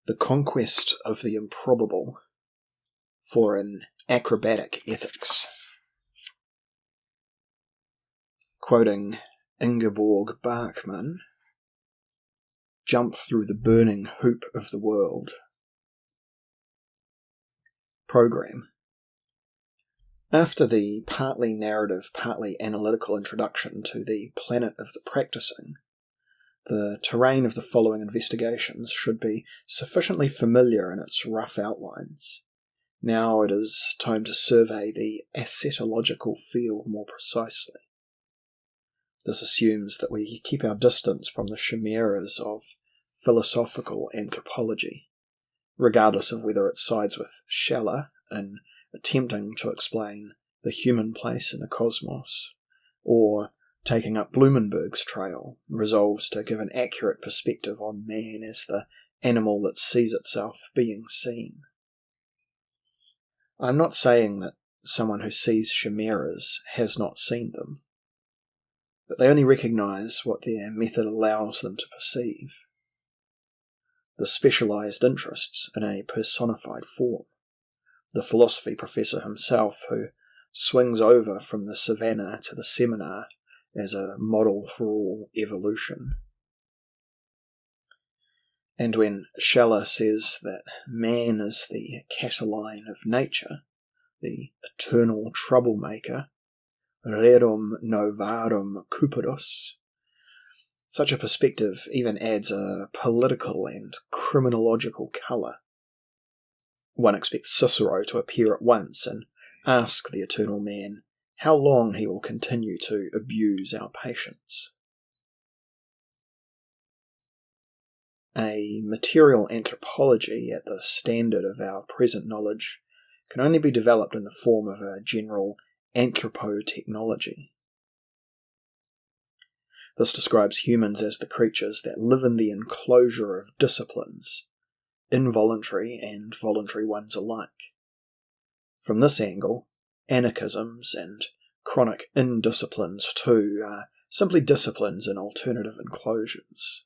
The Conquest of the Improbable for an Acrobatic Ethics. Quoting Ingeborg Bachmann, jump through the burning hoop of the world. Program. After the partly narrative, partly analytical introduction to the planet of the practicing, the terrain of the following investigations should be sufficiently familiar in its rough outlines. Now it is time to survey the ascetological field more precisely. This assumes that we keep our distance from the chimeras of philosophical anthropology, regardless of whether it sides with Scheller in attempting to explain the human place in the cosmos, or taking up Blumenberg's trail, resolves to give an accurate perspective on man as the animal that sees itself being seen. I'm not saying that someone who sees chimeras has not seen them, but they only recognise what their method allows them to perceive. The specialised interests in a personified form, the philosophy professor himself who swings over from the savannah to the seminar as a model for all evolution. And when Scheller says that man is the Catiline of nature, the eternal troublemaker, rerum novarum cupidus, such a perspective even adds a political and criminological colour. One expects Cicero to appear at once and ask the eternal man how long he will continue to abuse our patience. A material anthropology at the standard of our present knowledge can only be developed in the form of a general anthropotechnology. This describes humans as the creatures that live in the enclosure of disciplines, involuntary and voluntary ones alike. From this angle, anarchisms and chronic indisciplines too are simply disciplines in alternative enclosures.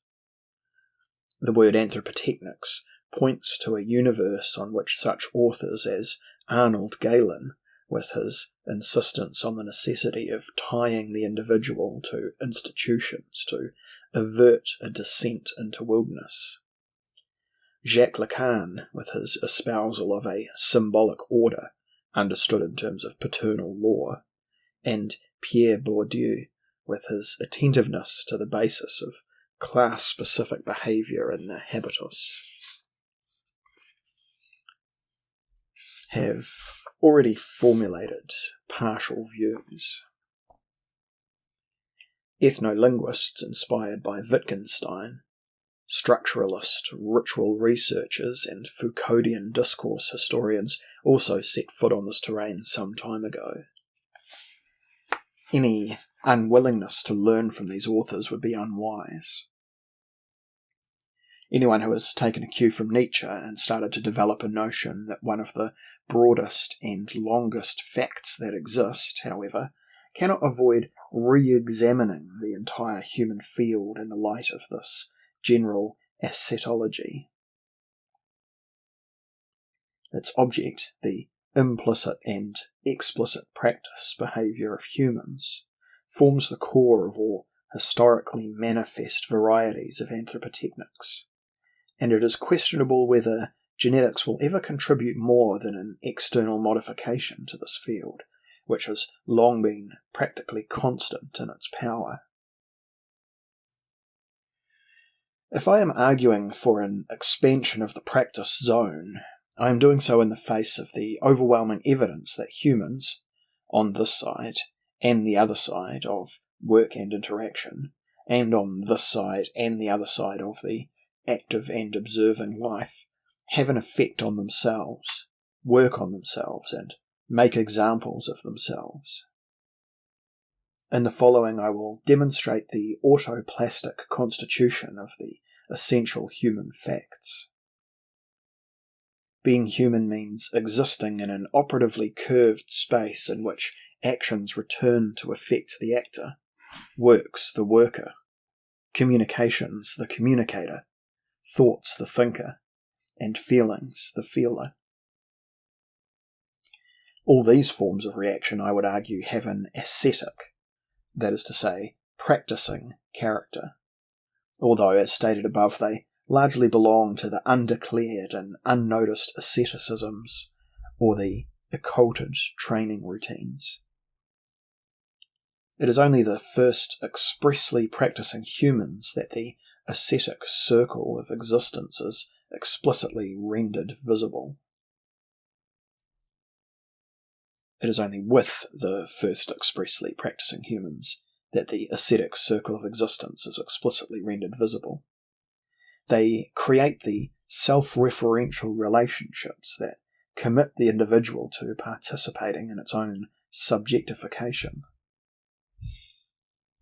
The word anthropotechnics points to a universe on which such authors as Arnold Galen, with his insistence on the necessity of tying the individual to institutions to avert a descent into wilderness, Jacques Lacan, with his espousal of a symbolic order, understood in terms of paternal law, and Pierre Bourdieu, with his attentiveness to the basis of class-specific behaviour in the habitus, have already formulated partial views. Ethnolinguists inspired by Wittgenstein, structuralist ritual researchers and Foucauldian discourse historians also set foot on this terrain some time ago. Any unwillingness to learn from these authors would be unwise. Anyone who has taken a cue from Nietzsche and started to develop a notion that one of the broadest and longest facts that exist, however, cannot avoid re-examining the entire human field in the light of this general ascetology. Its object, the implicit and explicit practice behaviour of humans, forms the core of all historically manifest varieties of anthropotechnics, and it is questionable whether genetics will ever contribute more than an external modification to this field, which has long been practically constant in its power. If I am arguing for an expansion of the practice zone, I am doing so in the face of the overwhelming evidence that humans, on this side and the other side of work and interaction, and on this side and the other side of the active and observing life, have an effect on themselves, work on themselves, and make examples of themselves. In the following I will demonstrate the autoplastic constitution of the essential human facts. Being human means existing in an operatively curved space in which actions return to affect the actor, works the worker, communications the communicator, thoughts the thinker, and feelings, the feeler. All these forms of reaction, I would argue, have an ascetic, that is to say, practicing character, although, as stated above, they largely belong to the undeclared and unnoticed asceticisms, or the occulted training routines. It is only the first expressly practicing humans that the ascetic circle of existence is explicitly rendered visible. It is only with the first expressly practicing humans that the ascetic circle of existence is explicitly rendered visible. They create the self-referential relationships that commit the individual to participating in its own subjectification.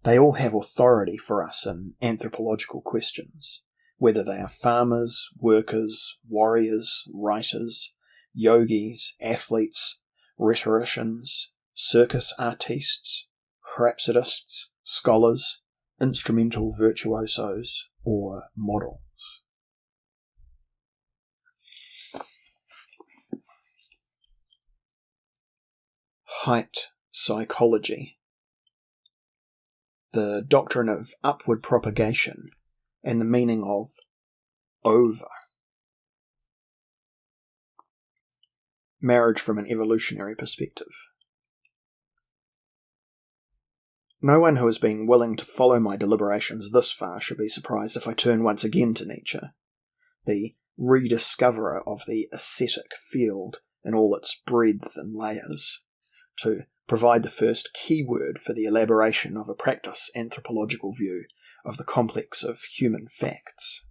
They all have authority for us in anthropological questions, whether they are farmers, workers, warriors, writers, yogis, athletes, rhetoricians, circus artistes, rhapsodists, scholars, instrumental virtuosos, or models. Height psychology. The doctrine of upward propagation and the meaning of over. Marriage from an evolutionary perspective. No one who has been willing to follow my deliberations this far should be surprised if I turn once again to Nietzsche, the rediscoverer of the ascetic field in all its breadth and layers, to provide the first keyword for the elaboration of a practice anthropological view of the complex of human facts.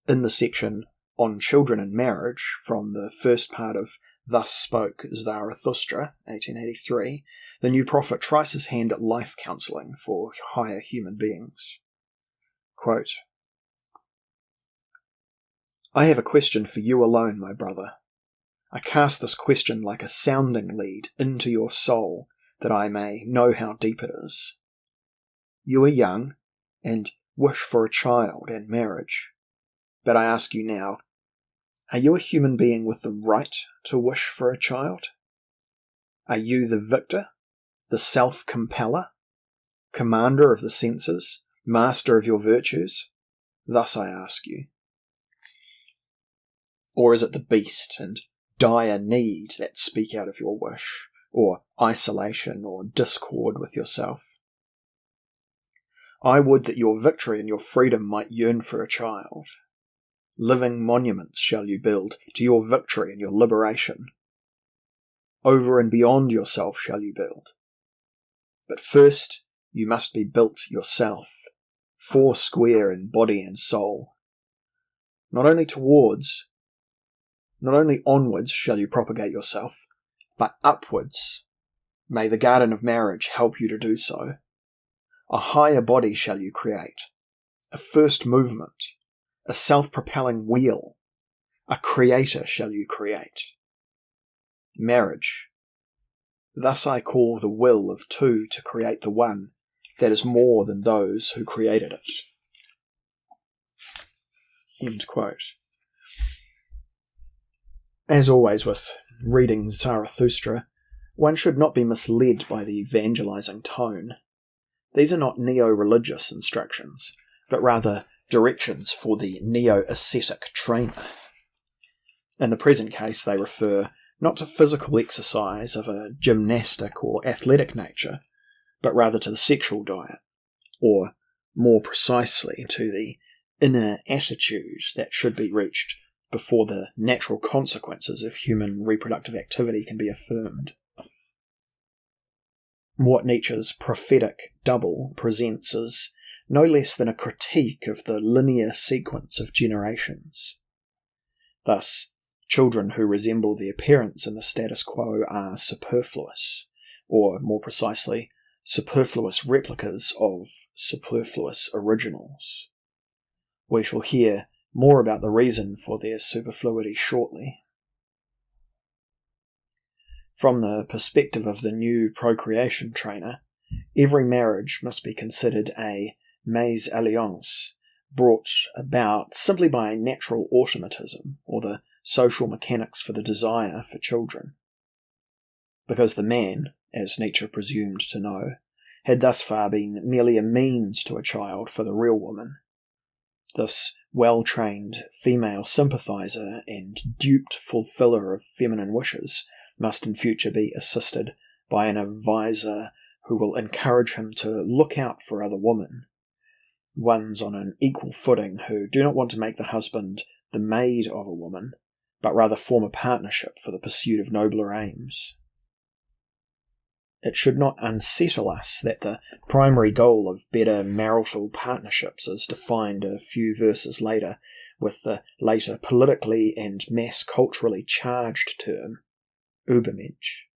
In the section On Children and Marriage, from the first part of Thus Spoke Zarathustra, 1883, the new prophet tries his hand at life counselling for higher human beings. Quote, I have a question for you alone, my brother. I cast this question like a sounding lead into your soul, that I may know how deep it is. You are young, and wish for a child and marriage. But I ask you now, are you a human being with the right to wish for a child? Are you the victor, the self-compeller, commander of the senses, master of your virtues? Thus I ask you. Or is it the beast and dire need that speak out of your wish, or isolation or discord with yourself? I would that your victory and your freedom might yearn for a child. Living monuments shall you build to your victory and your liberation. Over and beyond yourself shall you build. But first you must be built yourself, foursquare in body and soul. Not only onwards shall you propagate yourself, but upwards. May the garden of marriage help you to do so. A higher body shall you create, a first movement, a self-propelling wheel, a creator shall you create. Marriage. Thus I call the will of two to create the one that is more than those who created it. End quote. As always with reading Zarathustra, one should not be misled by the evangelizing tone. These are not neo-religious instructions, but rather directions for the neo-ascetic trainer. In the present case, they refer not to physical exercise of a gymnastic or athletic nature, but rather to the sexual diet, or more precisely to the inner attitude that should be reached before the natural consequences of human reproductive activity can be affirmed. What Nietzsche's prophetic double presents is no less than a critique of the linear sequence of generations. Thus, children who resemble the appearance in the status quo are superfluous, or more precisely, superfluous replicas of superfluous originals. We shall hear more about the reason for their superfluity shortly. From the perspective of the new procreation trainer, every marriage must be considered a mésalliance, brought about simply by natural automatism or the social mechanics for the desire for children. Because the man, as Nietzsche presumed to know, had thus far been merely a means to a child for the real woman. This well-trained female sympathizer and duped fulfiller of feminine wishes must in future be assisted by an advisor who will encourage him to look out for other women, ones on an equal footing who do not want to make the husband the maid of a woman, but rather form a partnership for the pursuit of nobler aims. It should not unsettle us that the primary goal of better marital partnerships is defined a few verses later with the later politically and mass-culturally charged term, Übermensch.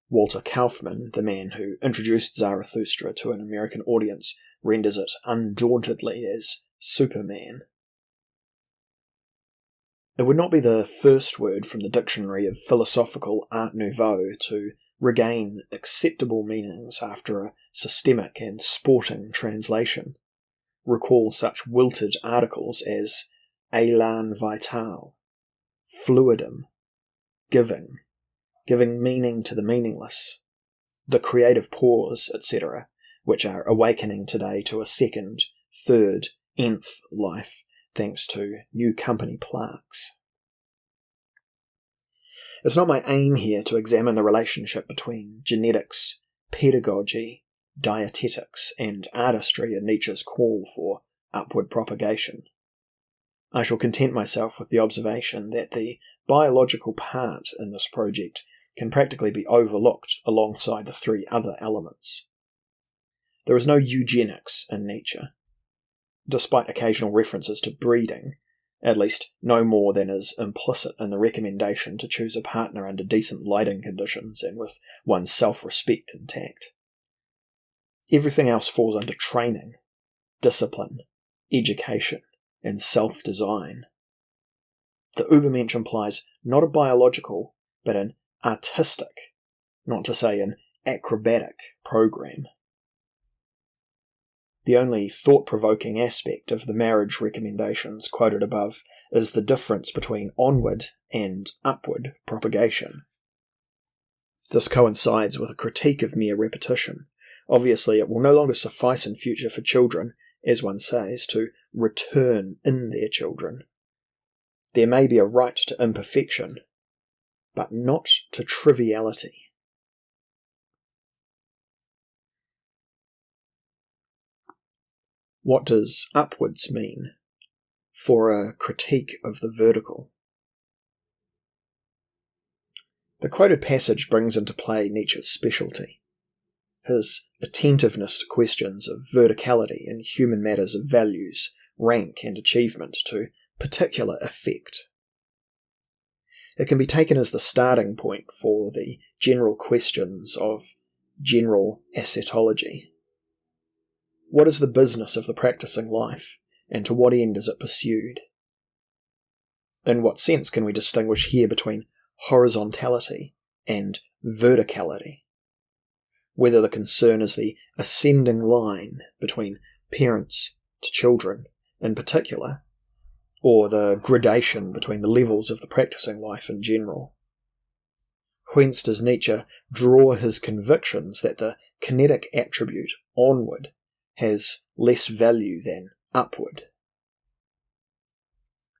Walter Kaufmann, the man who introduced Zarathustra to an American audience, renders it undauntedly as Superman. It would not be the first word from the dictionary of philosophical Art Nouveau to regain acceptable meanings after a systemic and sporting translation. Recall such wilted articles as élan vital, fluidum, giving meaning to the meaningless, the creative pause, etc., which are awakening today to a second, third, nth life, thanks to new company plaques. It's not my aim here to examine the relationship between genetics, pedagogy, dietetics, and artistry in Nietzsche's call for upward propagation. I shall content myself with the observation that the biological part in this project can practically be overlooked alongside the three other elements. There is no eugenics in Nietzsche, despite occasional references to breeding, at least no more than is implicit in the recommendation to choose a partner under decent lighting conditions and with one's self-respect intact. Everything else falls under training, discipline, education, and self-design. The Übermensch implies not a biological, but an artistic, not to say an acrobatic, program. The only thought-provoking aspect of the marriage recommendations quoted above is the difference between onward and upward propagation. This coincides with a critique of mere repetition. Obviously, it will no longer suffice in future for children, as one says, to return in their children. There may be a right to imperfection, but not to triviality. What does upwards mean for a critique of the vertical? The quoted passage brings into play Nietzsche's specialty, his attentiveness to questions of verticality in human matters of values, rank, and achievement to particular effect. It can be taken as the starting point for the general questions of general ascetology. What is the business of the practicing life, and to what end is it pursued? In what sense can we distinguish here between horizontality and verticality? Whether the concern is the ascending line between parents to children in particular, or the gradation between the levels of the practicing life in general. Whence does Nietzsche draw his convictions that the kinetic attribute onward has less value than upward?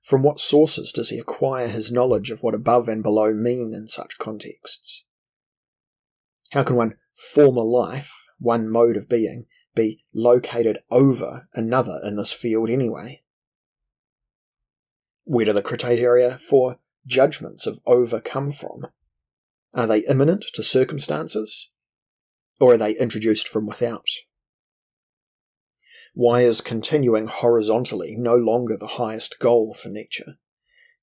From what sources does he acquire his knowledge of what above and below mean in such contexts? How can one form a life, one mode of being, be located over another in this field anyway? Where do the criteria for judgments of over come from? Are they immanent to circumstances, or are they introduced from without? Why is continuing horizontally no longer the highest goal for Nietzsche,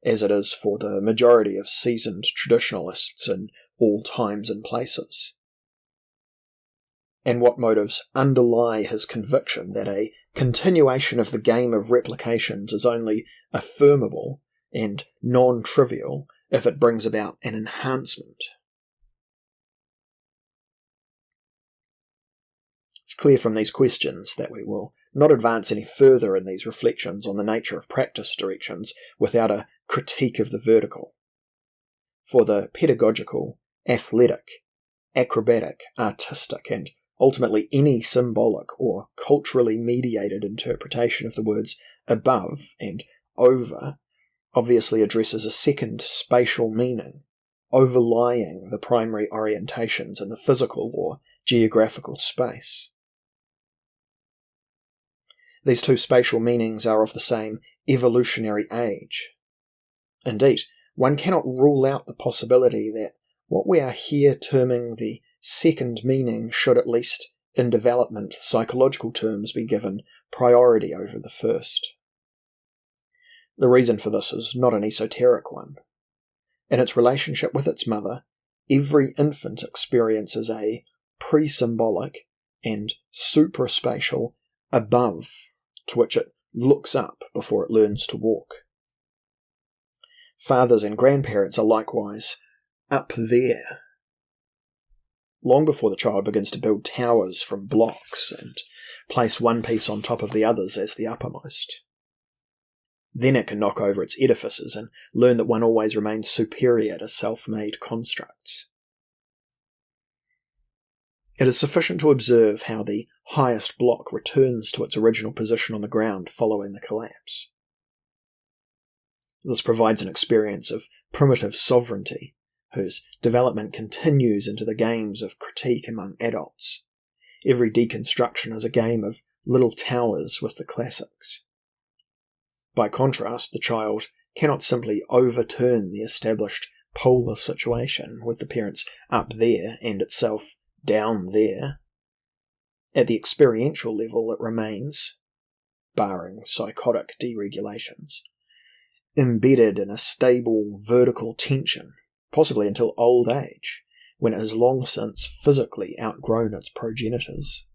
as it is for the majority of seasoned traditionalists in all times and places? And what motives underlie his conviction that a continuation of the game of replications is only affirmable and non-trivial if it brings about an enhancement? It's clear from these questions that we will not advance any further in these reflections on the nature of practice directions without a critique of the vertical. For the pedagogical, athletic, acrobatic, artistic, and ultimately any symbolic or culturally mediated interpretation of the words above and over obviously addresses a second spatial meaning, overlying the primary orientations in the physical or geographical space. These two spatial meanings are of the same evolutionary age. Indeed, one cannot rule out the possibility that what we are here terming the second meaning should, at least in development psychological terms, be given priority over the first. The reason for this is not an esoteric one. In its relationship with its mother, every infant experiences a pre-symbolic and supraspatial above to which it looks up before it learns to walk. Fathers and grandparents are likewise up there, long before the child begins to build towers from blocks and place one piece on top of the others as the uppermost. Then it can knock over its edifices and learn that one always remains superior to self-made constructs. It is sufficient to observe how the highest block returns to its original position on the ground following the collapse. This provides an experience of primitive sovereignty, whose development continues into the games of critique among adults. Every deconstruction is a game of little towers with the classics. By contrast, the child cannot simply overturn the established polar situation with the parents up there and itself down there. At the experiential level, it remains, barring psychotic deregulations, embedded in a stable vertical tension, possibly until old age, when it has long since physically outgrown its progenitors.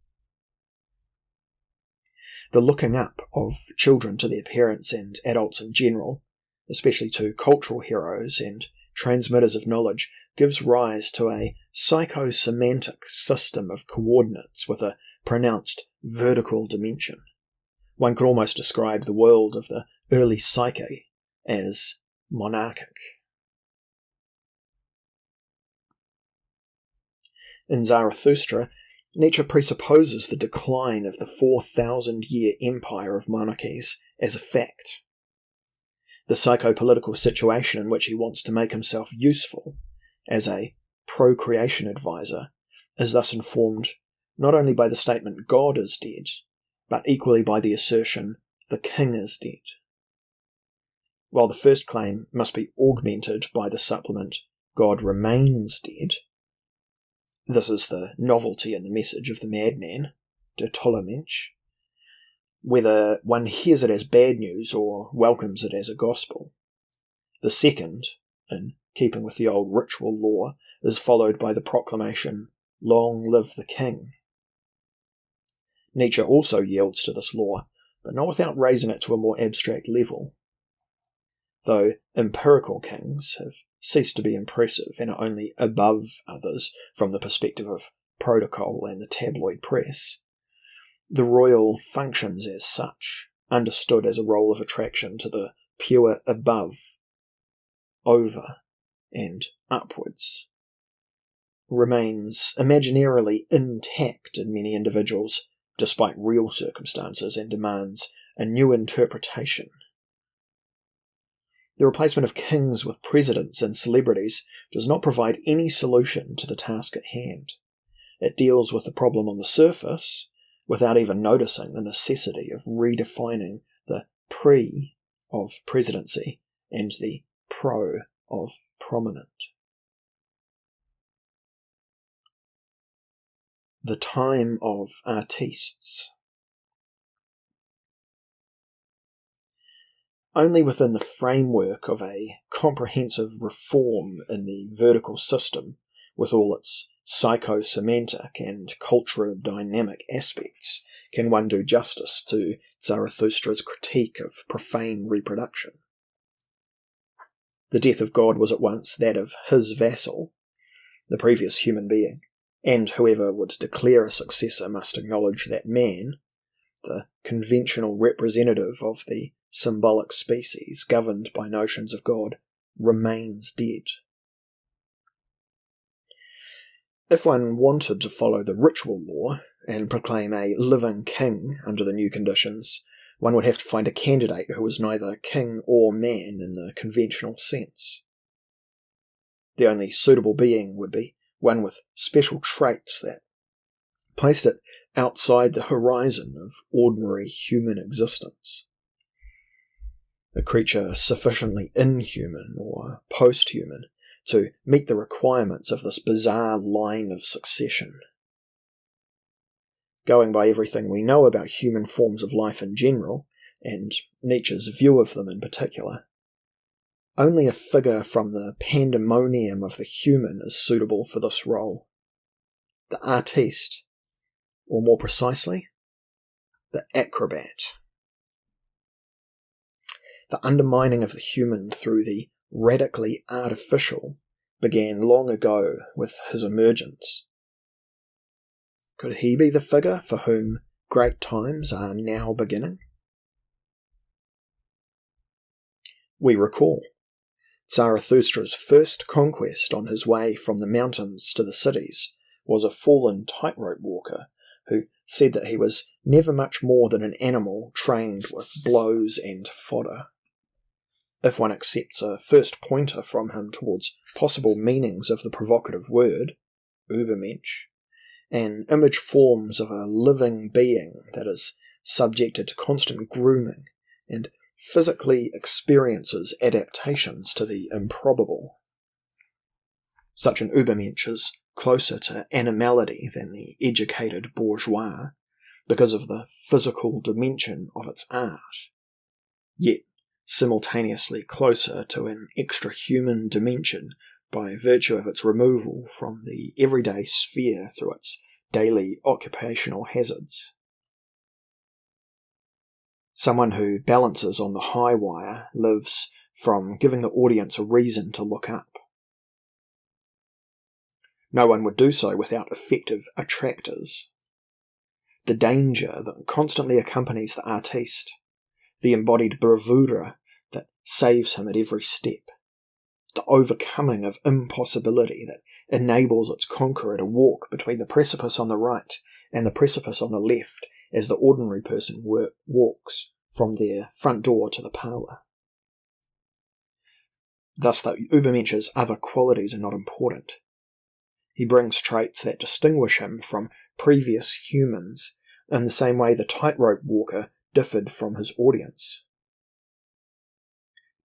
The looking up of children to their parents and adults in general, especially to cultural heroes and transmitters of knowledge, gives rise to a psychosemantic system of coordinates with a pronounced vertical dimension. One could almost describe the world of the early psyche as monarchic. In Zarathustra, Nietzsche presupposes the decline of the 4,000-year empire of monarchies as a fact. The psychopolitical situation in which he wants to make himself useful as a procreation advisor is thus informed not only by the statement God is dead, but equally by the assertion the king is dead. While the first claim must be augmented by the supplement God remains dead, this is the novelty in the message of the madman, de Tollemensch, whether one hears it as bad news or welcomes it as a gospel. The second, in keeping with the old ritual law, is followed by the proclamation, "Long live the king." Nietzsche also yields to this law, but not without raising it to a more abstract level. Though empirical kings have ceased to be impressive and are only above others from the perspective of protocol and the tabloid press, the royal functions as such, understood as a role of attraction to the pure above, over, and upwards, remains imaginarily intact in many individuals, despite real circumstances, and demands a new interpretation. The replacement of kings with presidents and celebrities does not provide any solution to the task at hand. It deals with the problem on the surface, without even noticing the necessity of redefining the pre of presidency and the pro of prominent. The time of artistes. Only within the framework of a comprehensive reform in the vertical system, with all its psychosemantic and cultural-dynamic aspects, can one do justice to Zarathustra's critique of profane reproduction. The death of God was at once that of his vassal, the previous human being, and whoever would declare a successor must acknowledge that man, the conventional representative of the symbolic species governed by notions of God, remains dead. If one wanted to follow the ritual law and proclaim a living king under the new conditions, one would have to find a candidate who was neither king or man in the conventional sense. The only suitable being would be one with special traits that placed it outside the horizon of ordinary human existence. A creature sufficiently inhuman or post-human to meet the requirements of this bizarre line of succession. Going by everything we know about human forms of life in general, and Nietzsche's view of them in particular, only a figure from the pandemonium of the human is suitable for this role. The artiste, or more precisely, the acrobat. The undermining of the human through the radically artificial began long ago with his emergence. Could he be the figure for whom great times are now beginning? We recall Zarathustra's first conquest on his way from the mountains to the cities was a fallen tightrope walker who said that he was never much more than an animal trained with blows and fodder. If one accepts a first pointer from him towards possible meanings of the provocative word, Übermensch, an image forms of a living being that is subjected to constant grooming and physically experiences adaptations to the improbable. Such an Übermensch is closer to animality than the educated bourgeois because of the physical dimension of its art, yet simultaneously closer to an extra-human dimension by virtue of its removal from the everyday sphere through its daily occupational hazards. Someone who balances on the high wire lives from giving the audience a reason to look up. No one would do so without effective attractors. The danger that constantly accompanies the artiste, the embodied bravura that saves him at every step, the overcoming of impossibility that enables its conqueror to walk between the precipice on the right and the precipice on the left as the ordinary person walks from their front door to the parlour. Thus, the Übermensch's other qualities are not important. He brings traits that distinguish him from previous humans in the same way the tightrope walker differed from his audience.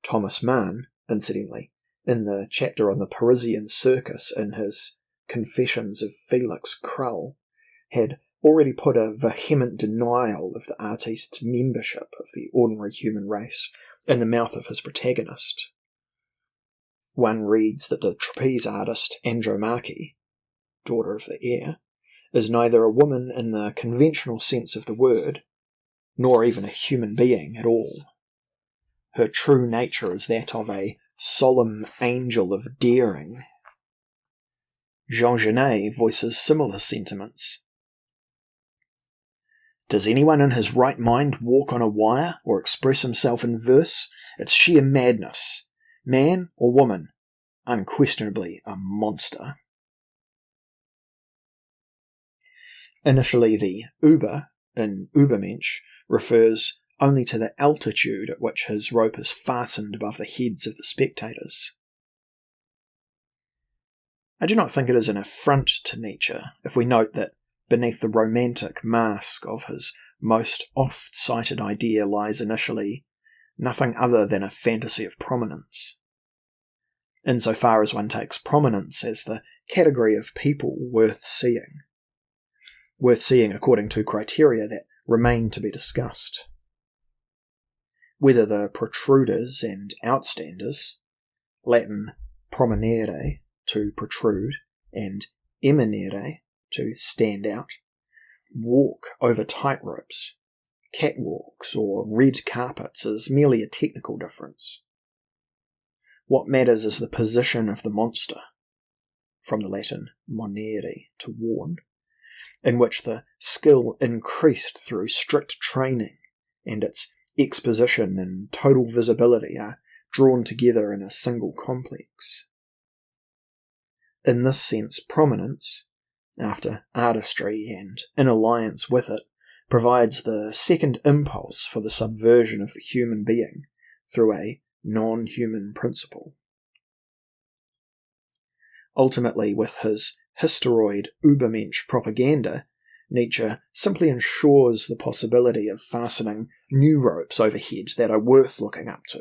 Thomas Mann, incidentally, in the chapter on the Parisian circus in his Confessions of Felix Krull, had already put a vehement denial of the artiste's membership of the ordinary human race in the mouth of his protagonist. One reads that the trapeze artist Andromache, daughter of the air, is neither a woman in the conventional sense of the word, nor even a human being at all. Her true nature is that of a solemn angel of daring. Jean Genet voices similar sentiments. Does anyone in his right mind walk on a wire or express himself in verse? It's sheer madness. Man or woman, unquestionably a monster. Initially, the Über in Übermensch refers only to the altitude at which his rope is fastened above the heads of the spectators. I do not think it is an affront to Nietzsche if we note that beneath the romantic mask of his most oft-cited idea lies initially nothing other than a fantasy of prominence, insofar as one takes prominence as the category of people worth seeing according to criteria that remain to be discussed. Whether the protruders and outstanders, Latin prominere, to protrude, and eminere, to stand out, walk over tightropes, catwalks, or red carpets is merely a technical difference. What matters is the position of the monster, from the Latin monere, to warn, in which the skill increased through strict training and its exposition and total visibility are drawn together in a single complex. In this sense, prominence, after artistry and in alliance with it, provides the second impulse for the subversion of the human being through a non-human principle. Ultimately, with his hysteroid Übermensch propaganda, Nietzsche simply ensures the possibility of fastening new ropes overhead that are worth looking up to.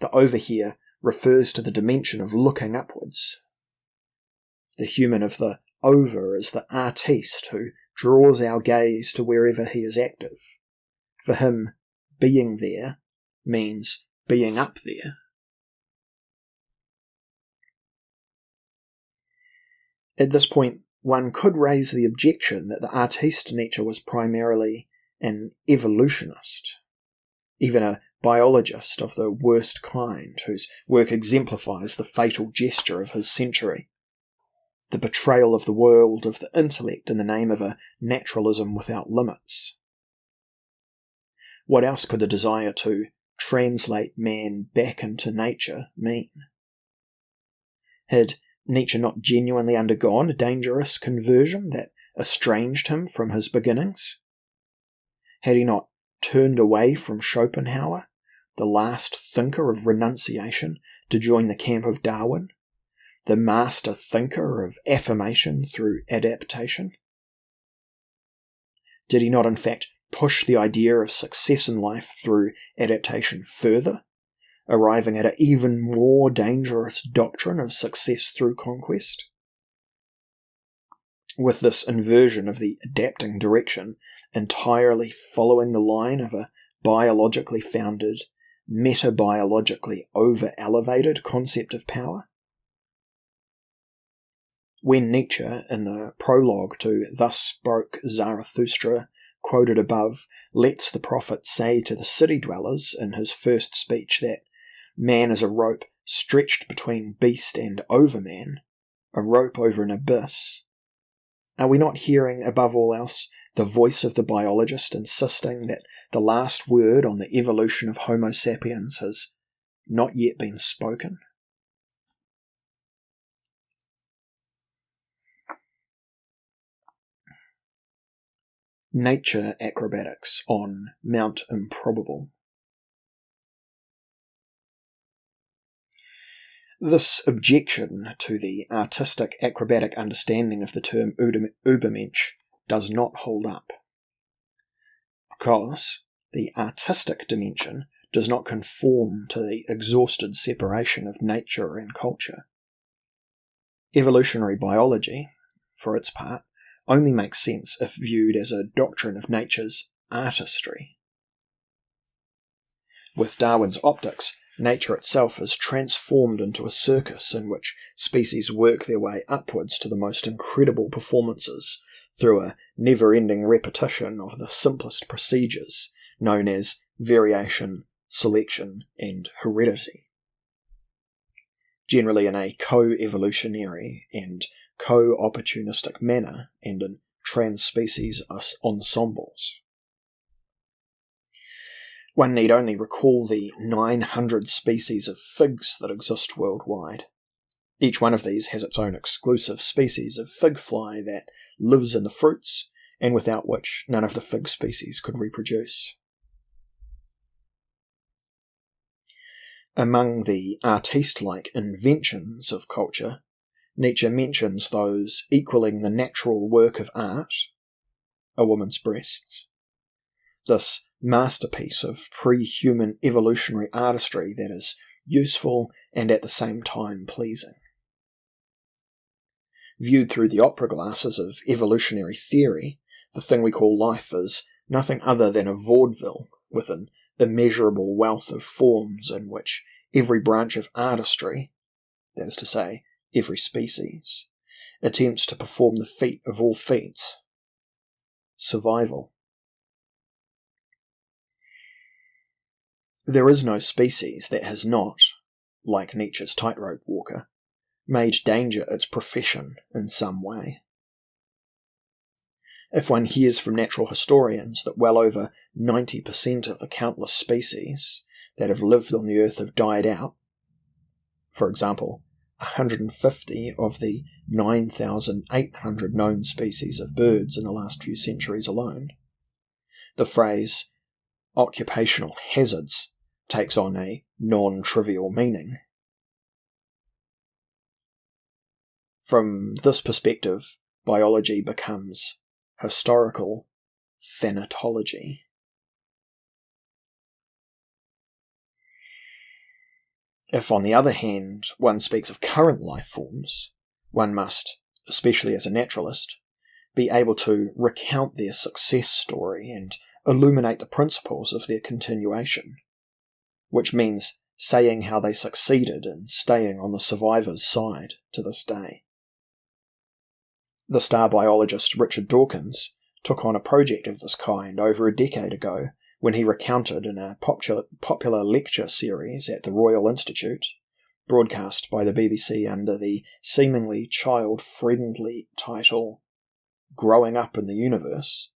The over here refers to the dimension of looking upwards. The human of the over is the artiste who draws our gaze to wherever he is active. For him, being there means being up there. At this point, one could raise the objection that the artiste Nietzsche was primarily an evolutionist, even a biologist of the worst kind, whose work exemplifies the fatal gesture of his century, the betrayal of the world of the intellect in the name of a naturalism without limits. What else could the desire to translate man back into nature mean? Had Nietzsche not genuinely undergone a dangerous conversion that estranged him from his beginnings? Had he not turned away from Schopenhauer, the last thinker of renunciation, to join the camp of Darwin, the master thinker of affirmation through adaptation? Did he not in fact push the idea of success in life through adaptation further, arriving at an even more dangerous doctrine of success through conquest? With this inversion of the adapting direction entirely following the line of a biologically founded, metabiologically over-elevated concept of power? When Nietzsche, in the prologue to Thus Spoke Zarathustra, quoted above, lets the prophet say to the city dwellers in his first speech that man is a rope stretched between beast and overman, a rope over an abyss, are we not hearing, above all else, the voice of the biologist insisting that the last word on the evolution of Homo sapiens has not yet been spoken? Nature acrobatics on Mount Improbable. This objection to the artistic acrobatic understanding of the term Übermensch does not hold up, because the artistic dimension does not conform to the exhausted separation of nature and culture. Evolutionary biology, for its part, only makes sense if viewed as a doctrine of nature's artistry. With Darwin's optics, nature itself is transformed into a circus in which species work their way upwards to the most incredible performances through a never-ending repetition of the simplest procedures known as variation, selection, and heredity. Generally in a co-evolutionary and co-opportunistic manner and in trans-species ensembles. One need only recall the 900 species of figs that exist worldwide. Each one of these has its own exclusive species of fig fly that lives in the fruits, and without which none of the fig species could reproduce. Among the artiste-like inventions of culture, Nietzsche mentions those equaling the natural work of art, a woman's breasts, this masterpiece of pre-human evolutionary artistry that is useful and at the same time pleasing. Viewed through the opera glasses of evolutionary theory, the thing we call life is nothing other than a vaudeville with an immeasurable wealth of forms in which every branch of artistry, that is to say, every species, attempts to perform the feat of all feats: survival. There is no species that has not, like Nietzsche's tightrope walker, made danger its profession in some way. If one hears from natural historians that well over 90% of the countless species that have lived on the Earth have died out, for example, 150 of the 9,800 known species of birds in the last few centuries alone, the phrase occupational hazards takes on a non-trivial meaning. From this perspective, biology becomes historical thanatology. If, on the other hand, one speaks of current life forms, one must, especially as a naturalist, be able to recount their success story and illuminate the principles of their continuation, which means saying how they succeeded in staying on the survivor's side to this day. The star biologist Richard Dawkins took on a project of this kind over a decade ago when he recounted in a popular lecture series at the Royal Institute, broadcast by the BBC under the seemingly child-friendly title Growing Up in the Universe,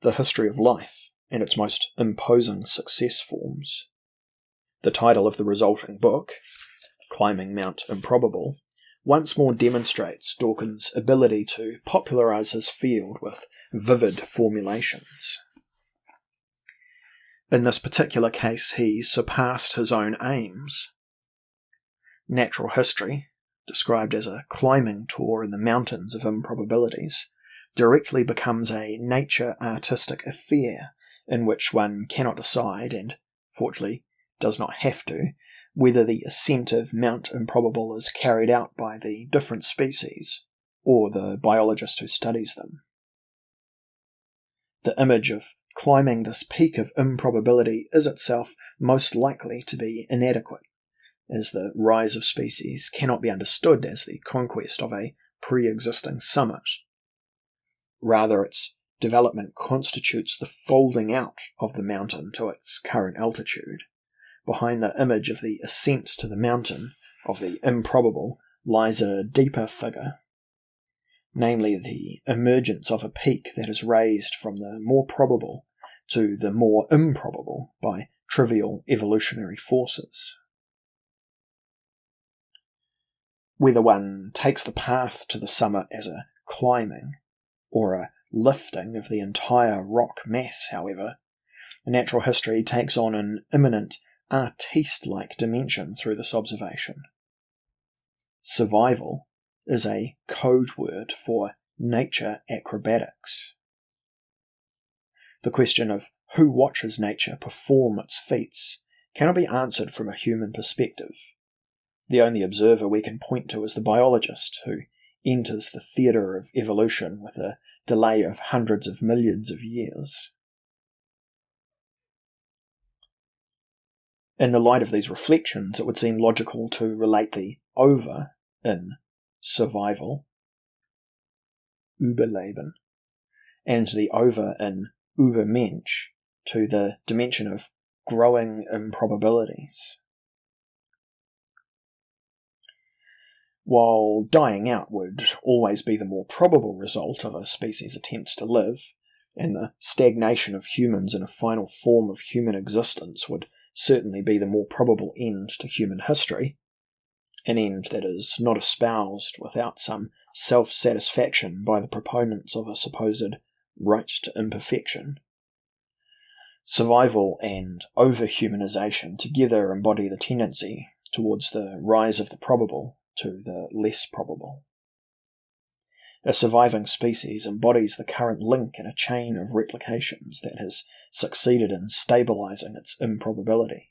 the history of life and its most imposing success forms. The title of the resulting book, Climbing Mount Improbable, once more demonstrates Dawkins' ability to popularise his field with vivid formulations. In this particular case, he surpassed his own aims. Natural history, described as a climbing tour in the mountains of improbabilities, directly becomes a nature artistic affair in which one cannot decide, and fortunately does not have to, whether the ascent of Mount Improbable is carried out by the different species or the biologist who studies them. The image of climbing this peak of improbability is itself most likely to be inadequate, as the rise of species cannot be understood as the conquest of a pre-existing summit. Rather, its development constitutes the folding out of the mountain to its current altitude. Behind the image of the ascent to the mountain of the improbable lies a deeper figure, namely the emergence of a peak that is raised from the more probable to the more improbable by trivial evolutionary forces. Whether one takes the path to the summit as a climbing or a lifting of the entire rock mass, however, natural history takes on an imminent artiste-like dimension through this observation. Survival is a code word for nature acrobatics. The question of who watches nature perform its feats cannot be answered from a human perspective. The only observer we can point to is the biologist, who enters the theatre of evolution with a delay of hundreds of millions of years. In the light of these reflections, it would seem logical to relate the over in survival, Überleben, and the over in Übermensch to the dimension of growing improbabilities. While dying out would always be the more probable result of a species' attempts to live, and the stagnation of humans in a final form of human existence would certainly be the more probable end to human history, an end that is not espoused without some self-satisfaction by the proponents of a supposed right to imperfection. Survival and over-humanization together embody the tendency towards the rise of the probable to the less probable. A surviving species embodies the current link in a chain of replications that has succeeded in stabilizing its improbability.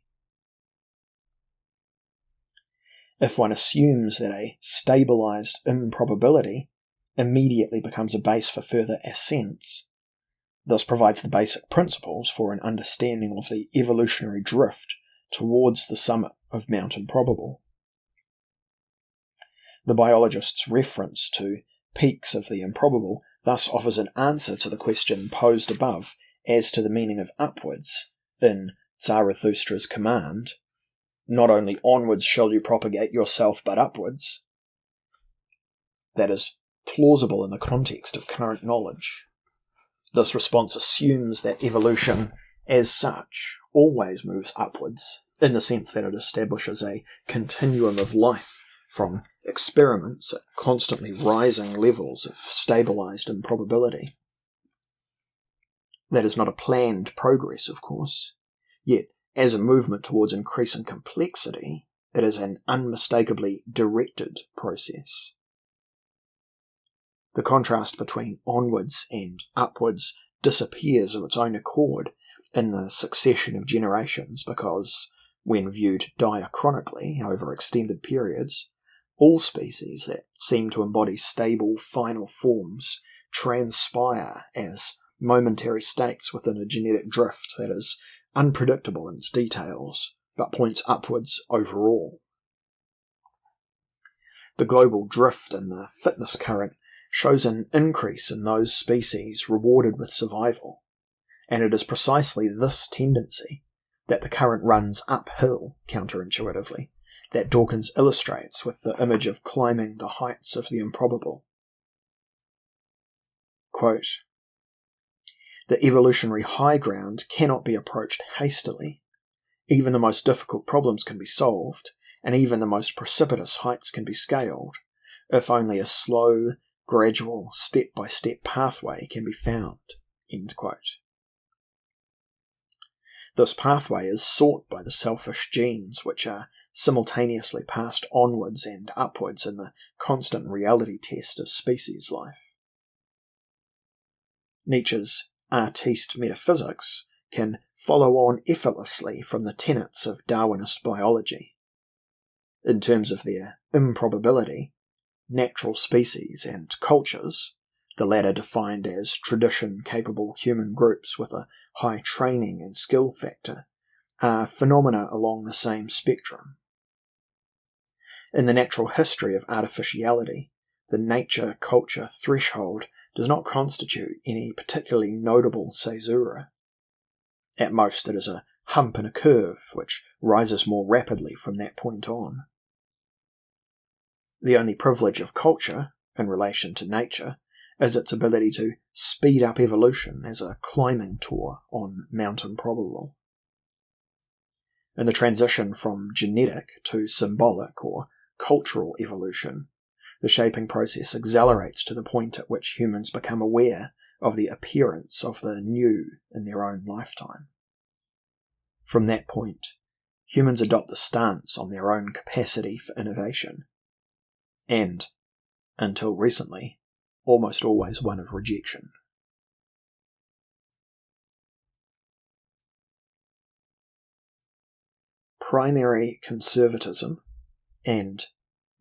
If one assumes that a stabilized improbability immediately becomes a base for further ascents, this provides the basic principles for an understanding of the evolutionary drift towards the summit of Mount Improbable. The biologist's reference to peaks of the improbable thus offers an answer to the question posed above as to the meaning of upwards in Zarathustra's command, "Not only onwards shall you propagate yourself, but upwards." That is, plausible in the context of current knowledge. This response assumes that evolution, as such, always moves upwards, in the sense that it establishes a continuum of life from experiments at constantly rising levels of stabilized improbability. That is not a planned progress, of course, yet as a movement towards increasing complexity, it is an unmistakably directed process. The contrast between onwards and upwards disappears of its own accord in the succession of generations because, when viewed diachronically over extended periods, all species that seem to embody stable final forms transpire as momentary states within a genetic drift that is unpredictable in its details, but points upwards overall. The global drift in the fitness current shows an increase in those species rewarded with survival, and it is precisely this tendency, that the current runs uphill counterintuitively, that Dawkins illustrates with the image of climbing the heights of the improbable. Quote, "The evolutionary high ground cannot be approached hastily. Even the most difficult problems can be solved, and even the most precipitous heights can be scaled, if only a slow, gradual, step-by-step pathway can be found." End quote. This pathway is sought by the selfish genes which are simultaneously passed onwards and upwards in the constant reality test of species life. Nietzsche's artiste metaphysics can follow on effortlessly from the tenets of Darwinist biology. In terms of their improbability, natural species and cultures, the latter defined as tradition-capable human groups with a high training and skill factor, are phenomena along the same spectrum. In the natural history of artificiality, the nature-culture threshold does not constitute any particularly notable caesura. At most it is a hump in a curve, which rises more rapidly from that point on. The only privilege of culture, in relation to nature, is its ability to speed up evolution as a climbing tour on Mount Improbable. In the transition from genetic to symbolic or cultural evolution, the shaping process accelerates to the point at which humans become aware of the appearance of the new in their own lifetime. From that point, humans adopt a stance on their own capacity for innovation, and, until recently, almost always one of rejection. Primary conservatism and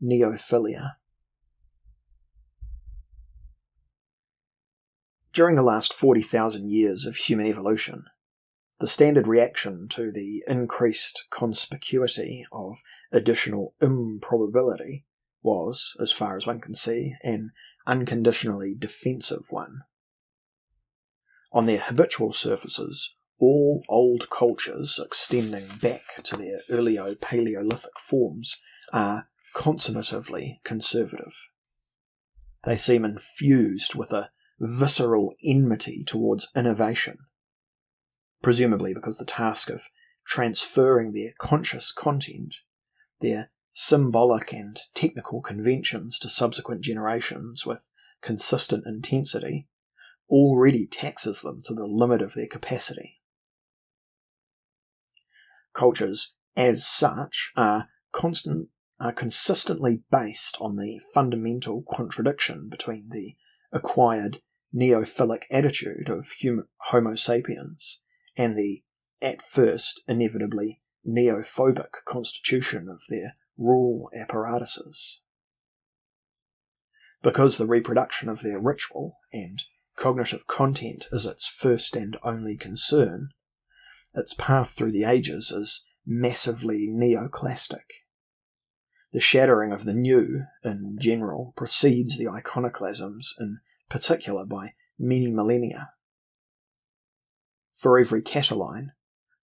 neophilia. During the last 40,000 years of human evolution, the standard reaction to the increased conspicuity of additional improbability was, as far as one can see, an unconditionally defensive one. On their habitual surfaces, all old cultures extending back to their earlio-paleolithic forms are consummatively conservative. They seem infused with a visceral enmity towards innovation, presumably because the task of transferring their conscious content, their symbolic and technical conventions to subsequent generations with consistent intensity, already taxes them to the limit of their capacity. Cultures, as such, are consistently based on the fundamental contradiction between the acquired neophilic attitude of Homo sapiens and the, at first, inevitably neophobic constitution of their rule apparatuses. Because the reproduction of their ritual and cognitive content is its first and only concern, its path through the ages is massively neoclastic. The shattering of the new, in general, precedes the iconoclasms, in particular, by many millennia. For every Catiline,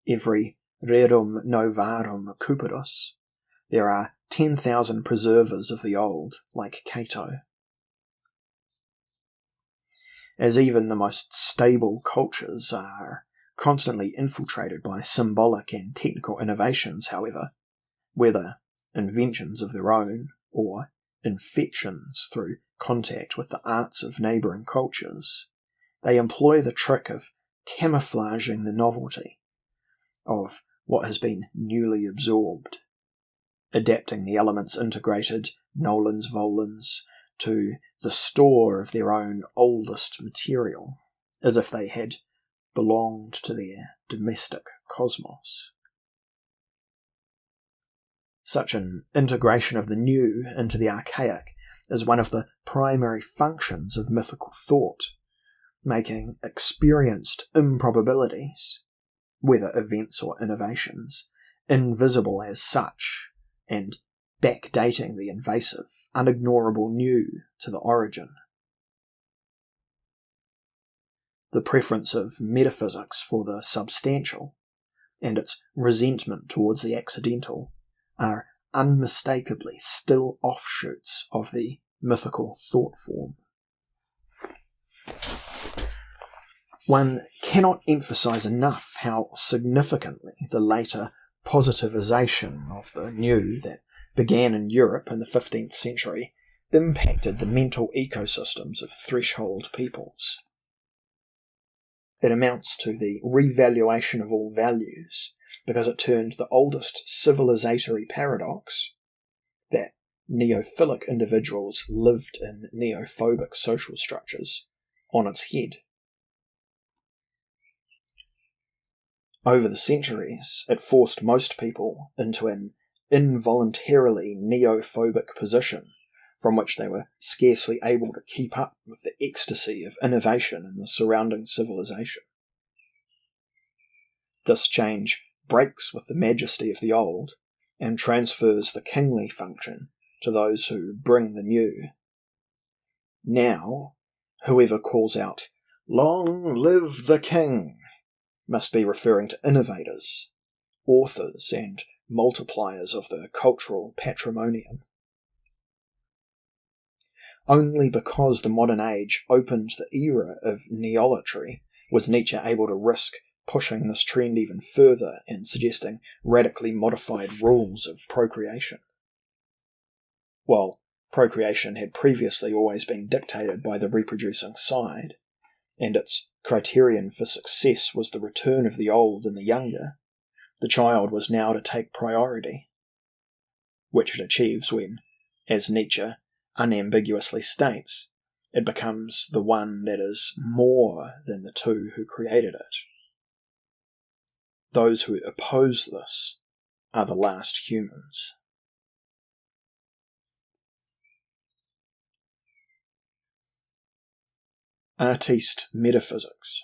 every rerum novarum Cupidus, there are 10,000 preservers of the old, like Cato. as even the most stable cultures are constantly infiltrated by symbolic and technical innovations, however, whether inventions of their own or infections through contact with the arts of neighbouring cultures. They employ the trick of camouflaging the novelty of what has been newly absorbed, adapting the elements integrated nolens volens to the store of their own oldest material, as if they had belonged to their domestic cosmos. Such an integration of the new into the archaic is one of the primary functions of mythical thought, making experienced improbabilities, whether events or innovations, invisible as such, and backdating the invasive, unignorable new to the origin. The preference of metaphysics for the substantial, and its resentment towards the accidental, are unmistakably still offshoots of the mythical thought form. One cannot emphasize enough how significantly the later positivization of the new that began in Europe in the 15th century impacted the mental ecosystems of threshold peoples. It amounts to the revaluation of all values, because it turned the oldest civilizatory paradox, that neophilic individuals lived in neophobic social structures, on its head. Over the centuries, it forced most people into an involuntarily neophobic position, from which they were scarcely able to keep up with the ecstasy of innovation in the surrounding civilization. This change breaks with the majesty of the old and transfers the kingly function to those who bring the new. Now, whoever calls out, "Long live the king!" must be referring to innovators, authors, and multipliers of the cultural patrimonium. Only because the modern age opened the era of neolatry was Nietzsche able to risk pushing this trend even further and suggesting radically modified rules of procreation. While procreation had previously always been dictated by the reproducing side, and its criterion for success was the return of the old and the younger, the child was now to take priority, which it achieves when, as Nietzsche unambiguously states, it becomes the one that is more than the two who created it. Those who oppose this are the last humans. Artiste metaphysics.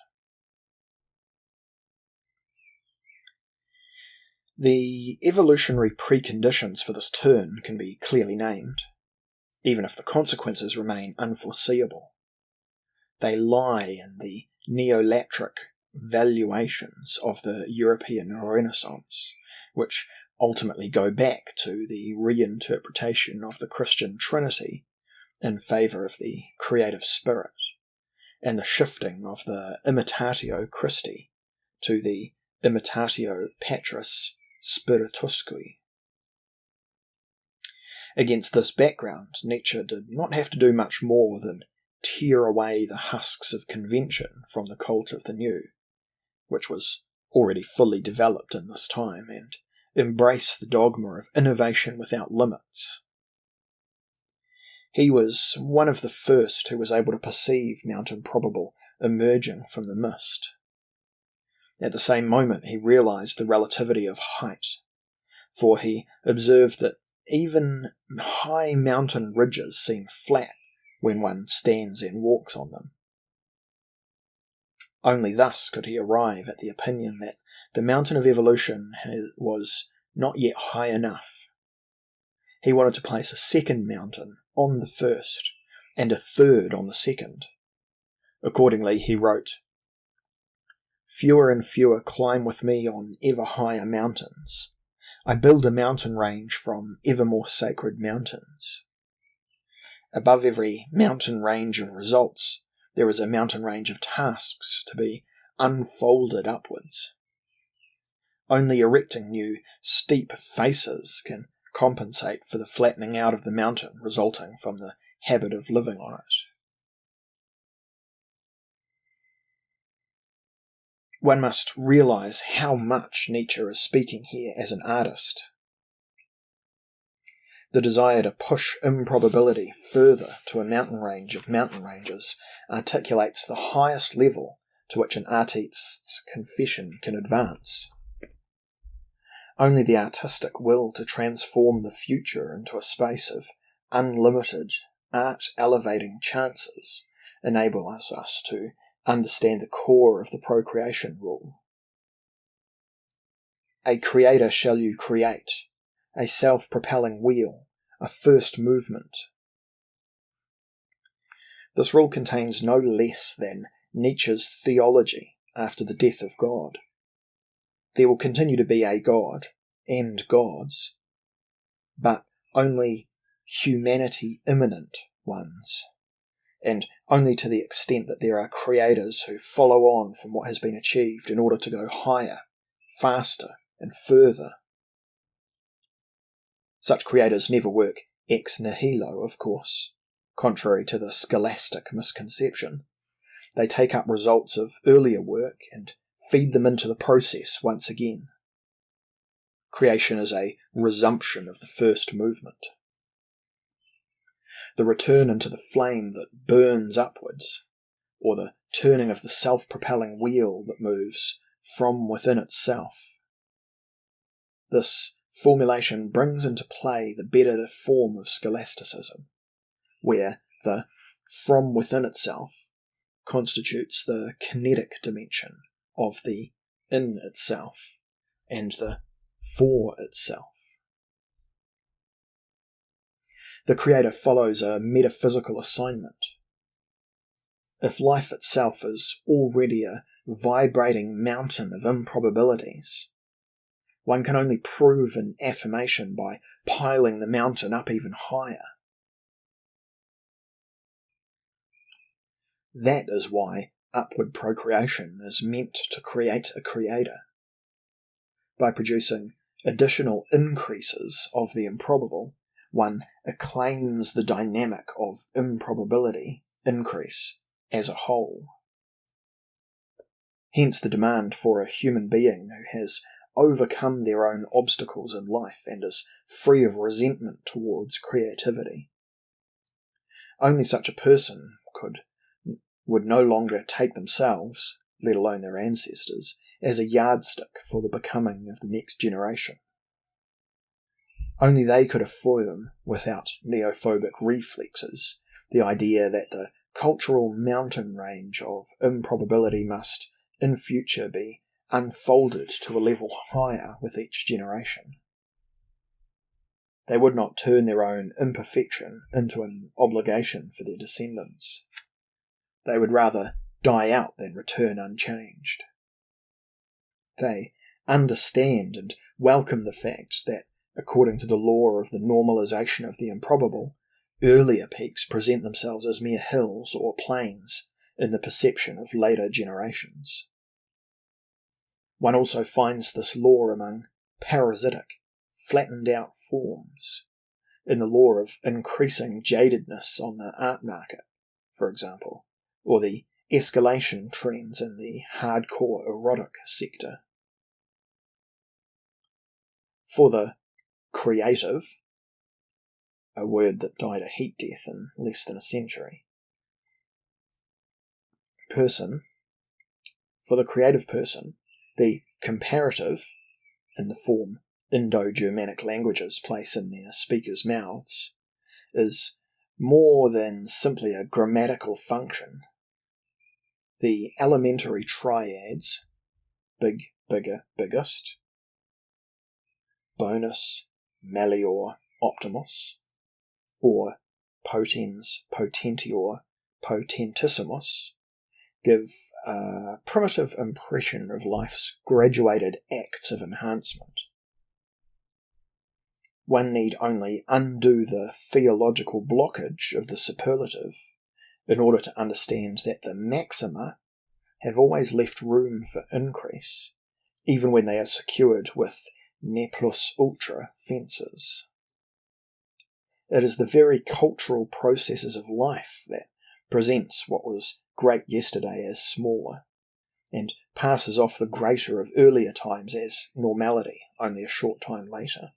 The evolutionary preconditions for this turn can be clearly named, even if the consequences remain unforeseeable. They lie in the neolatric valuations of the European Renaissance, which ultimately go back to the reinterpretation of the Christian Trinity in favour of the creative spirit, and the shifting of the imitatio Christi to the imitatio Patris Spiritusque. Against this background, Nietzsche did not have to do much more than tear away the husks of convention from the cult of the new, which was already fully developed in this time, and embrace the dogma of innovation without limits. He was one of the first who was able to perceive Mount Improbable emerging from the mist. At the same moment he realized the relativity of height, for he observed that even high mountain ridges seem flat when one stands and walks on them. Only thus could he arrive at the opinion that the mountain of evolution was not yet high enough. He wanted to place a second mountain on the first, and a third on the second. Accordingly, he wrote, "Fewer and fewer climb with me on ever higher mountains. I build a mountain range from ever more sacred mountains. Above every mountain range of results there is a mountain range of tasks to be unfolded upwards. Only erecting new, steep faces can compensate for the flattening out of the mountain resulting from the habit of living on it. One must realize how much Nietzsche is speaking here as an artist. The desire to push improbability further to a mountain range of mountain ranges articulates the highest level to which an artist's confession can advance. Only the artistic will to transform the future into a space of unlimited, art-elevating chances enables us to understand the core of the procreation rule. A creator shall you create, a self-propelling wheel, a first movement. This rule contains no less than Nietzsche's theology after the death of God. There will continue to be a God and gods, but only humanity immanent ones, and only to the extent that there are creators who follow on from what has been achieved in order to go higher, faster, and further. Such creators never work ex nihilo, of course, contrary to the scholastic misconception. They take up results of earlier work and feed them into the process once again. Creation is a resumption of the first movement. The return into the flame that burns upwards, or the turning of the self-propelling wheel that moves from within itself. This formulation brings into play the better form of scholasticism, where the from within itself constitutes the kinetic dimension of the in itself and the for itself. The creator follows a metaphysical assignment. If life itself is already a vibrating mountain of improbabilities, one can only prove an affirmation by piling the mountain up even higher. That is why upward procreation is meant to create a creator. By producing additional increases of the improbable, one acclaims the dynamic of improbability increase as a whole. Hence the demand for a human being who has overcome their own obstacles in life and is free of resentment towards creativity. Only such a person would no longer take themselves, let alone their ancestors, as a yardstick for the becoming of the next generation. Only they could affirm, without neophobic reflexes, the idea that the cultural mountain range of improbability must, in future, be unfolded to a level higher with each generation. They would not turn their own imperfection into an obligation for their descendants. They would rather die out than return unchanged. They understand and welcome the fact that, according to the law of the normalization of the improbable, earlier peaks present themselves as mere hills or plains in the perception of later generations. One also finds this law among parasitic, flattened out forms, in the law of increasing jadedness on the art market, for example, or the escalation trends in the hardcore erotic sector. For the creative, a word that died a heat death in less than a century, for the creative person, the comparative, in the form Indo-Germanic languages place in their speakers' mouths, is more than simply a grammatical function. The elementary triads, big, bigger, biggest, bonus, melior, optimus, or potens, potentior, potentissimus, give a primitive impression of life's graduated acts of enhancement. One need only undo the theological blockage of the superlative in order to understand that the maxima have always left room for increase, even when they are secured with ne plus ultra fences. It is the very cultural processes of life that presents what was great yesterday as smaller, and passes off the greater of earlier times as normality only a short time later.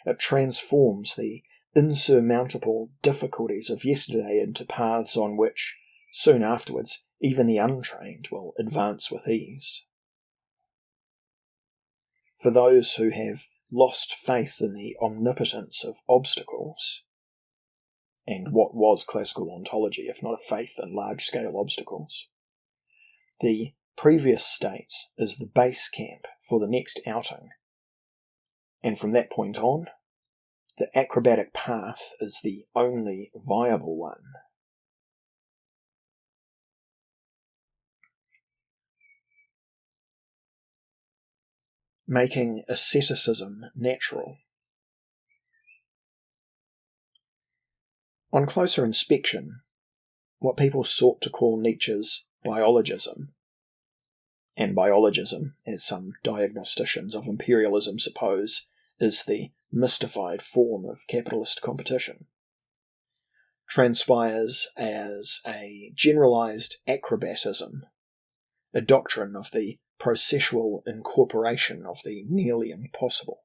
It transforms the insurmountable difficulties of yesterday into paths on which, soon afterwards, even the untrained will advance with ease. For those who have lost faith in the omnipotence of obstacles, and what was classical ontology if not a faith in large-scale obstacles, the previous state is the base camp for the next outing, and from that point on, the acrobatic path is the only viable one. Making asceticism natural. On closer inspection, what people sought to call Nietzsche's biologism, and biologism, as some diagnosticians of imperialism suppose, is the mystified form of capitalist competition, transpires as a generalized acrobatism, a doctrine of the processual incorporation of the nearly impossible.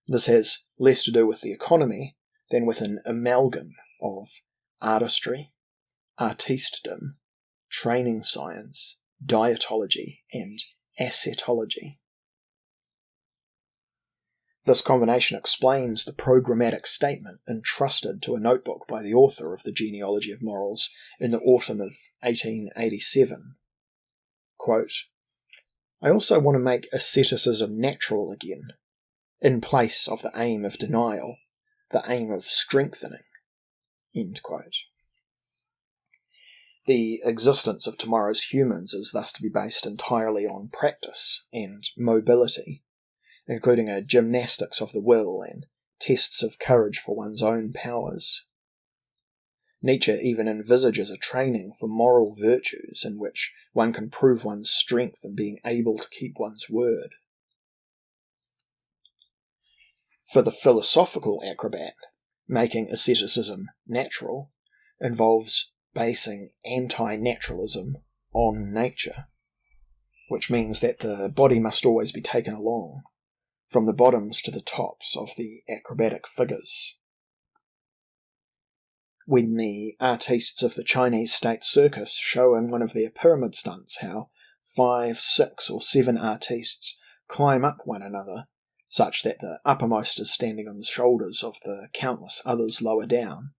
This has less to do with the economy than with an amalgam of artistry, artistedom, training science, dietology, and ascetology. This combination explains the programmatic statement entrusted to a notebook by the author of the Genealogy of Morals in the autumn of 1887. Quote, "I also want to make asceticism natural again, in place of the aim of denial, the aim of strengthening." End quote. The existence of tomorrow's humans is thus to be based entirely on practice and mobility, including a gymnastics of the will and tests of courage for one's own powers. Nietzsche even envisages a training for moral virtues in which one can prove one's strength in being able to keep one's word. For the philosophical acrobat, making asceticism natural involves basing anti-naturalism on nature, which means that the body must always be taken along, from the bottoms to the tops of the acrobatic figures. When the artistes of the Chinese state circus show in one of their pyramid stunts how 5, 6, or 7 artistes climb up one another, such that the uppermost is standing on the shoulders of the countless others lower down,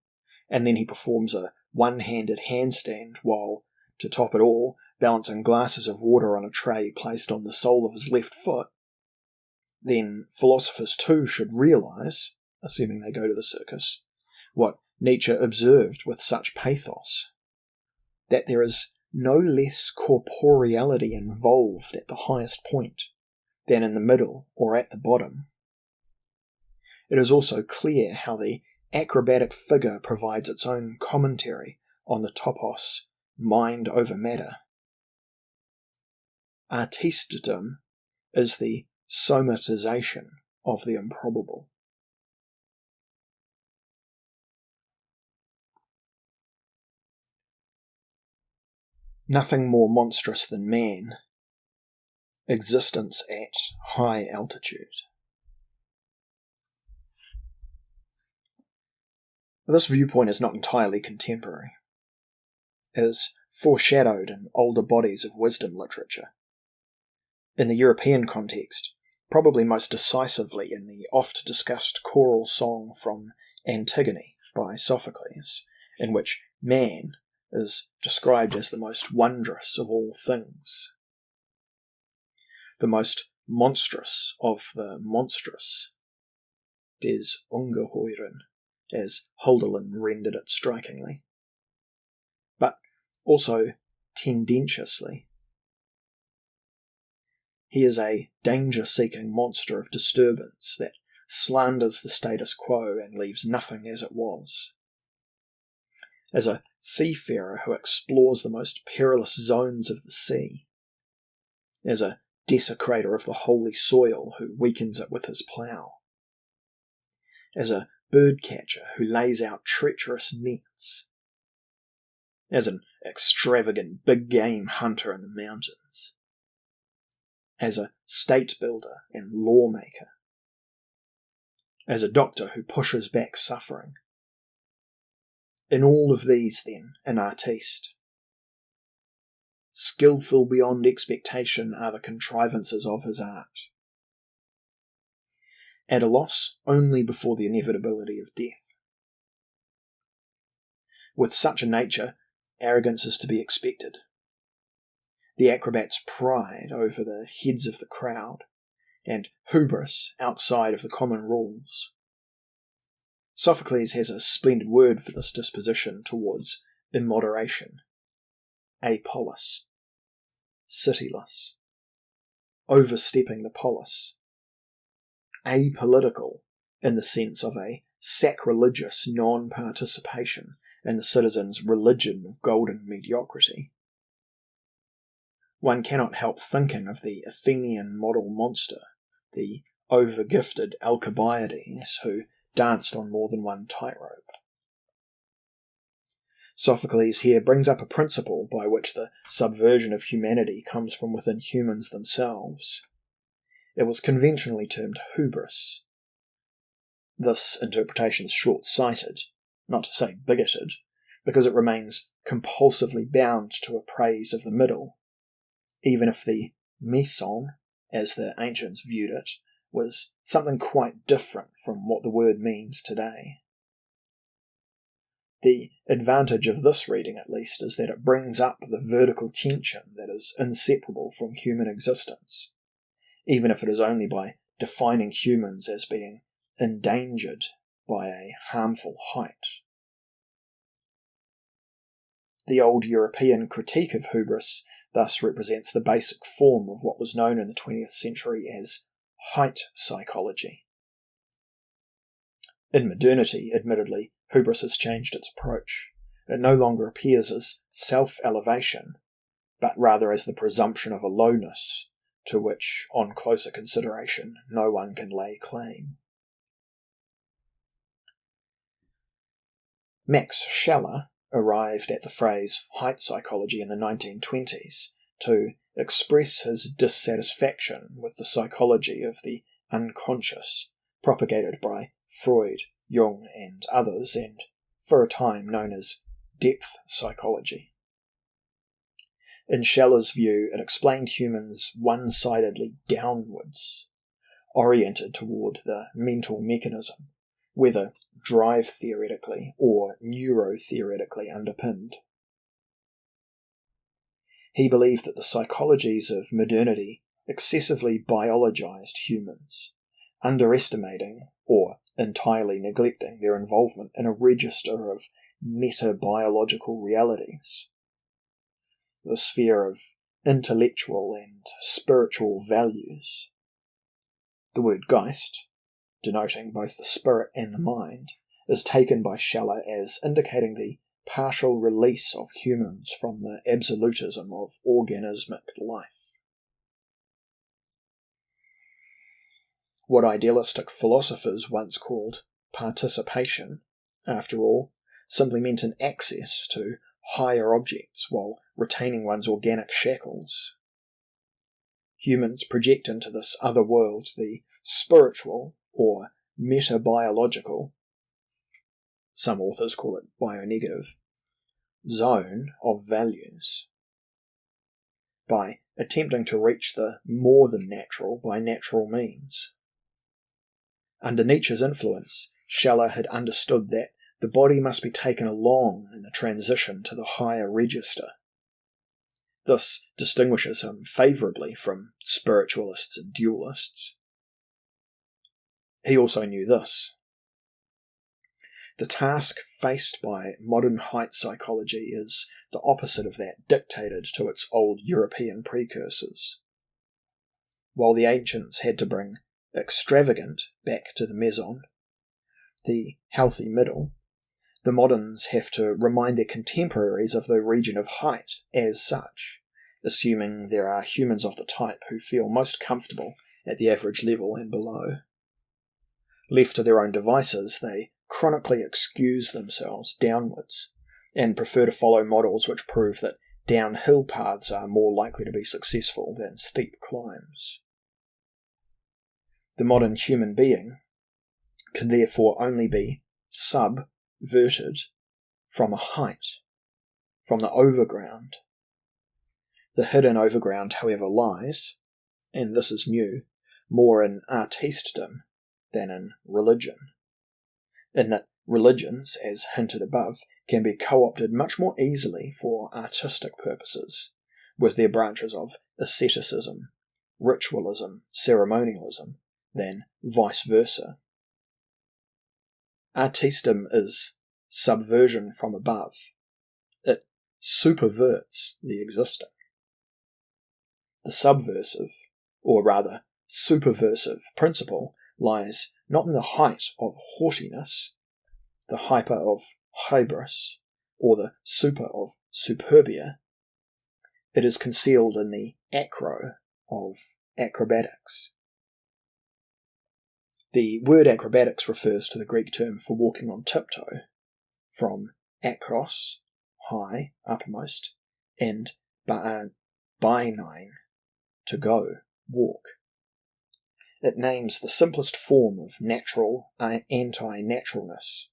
and then he performs a one-handed handstand while, to top it all, balancing glasses of water on a tray placed on the sole of his left foot, then philosophers too should realize, assuming they go to the circus, what Nietzsche observed with such pathos, that there is no less corporeality involved at the highest point than in the middle or at the bottom. It is also clear how the acrobatic figure provides its own commentary on the topos mind over matter. Artistedom is the somatization of the improbable. Nothing more monstrous than man. Existence at high altitude. This viewpoint is not entirely contemporary. It is foreshadowed in older bodies of wisdom literature. In the European context, probably most decisively in the oft-discussed choral song from Antigone by Sophocles, in which man is described as the most wondrous of all things, the most monstrous of the monstrous, des Ungeheuren, as Hölderlin rendered it strikingly, but also tendentiously. He is a danger-seeking monster of disturbance that slanders the status quo and leaves nothing as it was. as a seafarer who explores the most perilous zones of the sea, as a desecrator of the holy soil who weakens it with his plough, as a bird-catcher who lays out treacherous nets, as an extravagant big-game hunter in the mountains, as a state builder and lawmaker, as a doctor who pushes back suffering. In all of these, then, an artiste. Skillful beyond expectation are the contrivances of his art. At a loss only before the inevitability of death. With such a nature, arrogance is to be expected. The acrobat's pride over the heads of the crowd, and hubris outside of the common rules. Sophocles has a splendid word for this disposition towards immoderation, apolis, cityless, overstepping the polis, apolitical in the sense of a sacrilegious non-participation in the citizen's religion of golden mediocrity. One cannot help thinking of the Athenian model monster, the over-gifted Alcibiades, who danced on more than one tightrope. Sophocles here brings up a principle by which the subversion of humanity comes from within humans themselves. It was conventionally termed hubris. This interpretation is short-sighted, not to say bigoted, because it remains compulsively bound to a praise of the middle, even if the meson, as the ancients viewed it, was something quite different from what the word means today. The advantage of this reading, at least, is that it brings up the vertical tension that is inseparable from human existence, even if it is only by defining humans as being endangered by a harmful height. The old European critique of hubris thus represents the basic form of what was known in the 20th century as height psychology. In modernity, admittedly, hubris has changed its approach. It no longer appears as self-elevation, but rather as the presumption of a lowness to which, on closer consideration, no one can lay claim. Max Scheler arrived at the phrase height psychology in the 1920s to express his dissatisfaction with the psychology of the unconscious propagated by Freud, Jung and others, and for a time known as depth psychology. In Scheller's view, it explained humans one-sidedly downwards, oriented toward the mental mechanism, whether drive-theoretically or neuro-theoretically underpinned. He believed that the psychologies of modernity excessively biologized humans, underestimating or entirely neglecting their involvement in a register of metabiological realities, the sphere of intellectual and spiritual values. The word Geist, denoting both the spirit and the mind, is taken by Scheler as indicating the partial release of humans from the absolutism of organismic life. What idealistic philosophers once called participation, after all, simply meant an access to higher objects while retaining one's organic shackles. Humans project into this other world the spiritual or metabiological, some authors call it bionegative, zone of values, by attempting to reach the more than natural by natural means. Under Nietzsche's influence, Scheler had understood that the body must be taken along in the transition to the higher register. This distinguishes him favourably from spiritualists and dualists. He also knew this. The task faced by modern height psychology is the opposite of that dictated to its old European precursors. While the ancients had to bring extravagant back to the meson, the healthy middle, The moderns have to remind their contemporaries of the region of height as such, assuming there are humans of the type who feel most comfortable at the average level and below. Left to their own devices, they chronically excuse themselves downwards, and prefer to follow models which prove that downhill paths are more likely to be successful than steep climbs. The modern human being can therefore only be subverted from a height, from the overground. The hidden overground, however, lies, and this is new, more in artistdom than in religion, in that religions, as hinted above, can be co-opted much more easily for artistic purposes, with their branches of asceticism, ritualism, ceremonialism, than vice versa. Artistdom is subversion from above. It superverts the existing. The subversive, or rather superversive principle lies not in the height of haughtiness, the hyper of hybris, or the super of superbia. It is concealed in the acro of acrobatics. The word acrobatics refers to the Greek term for walking on tiptoe, from akros, high, uppermost, and bainine, to go, walk. It names the simplest form of natural anti-naturalness.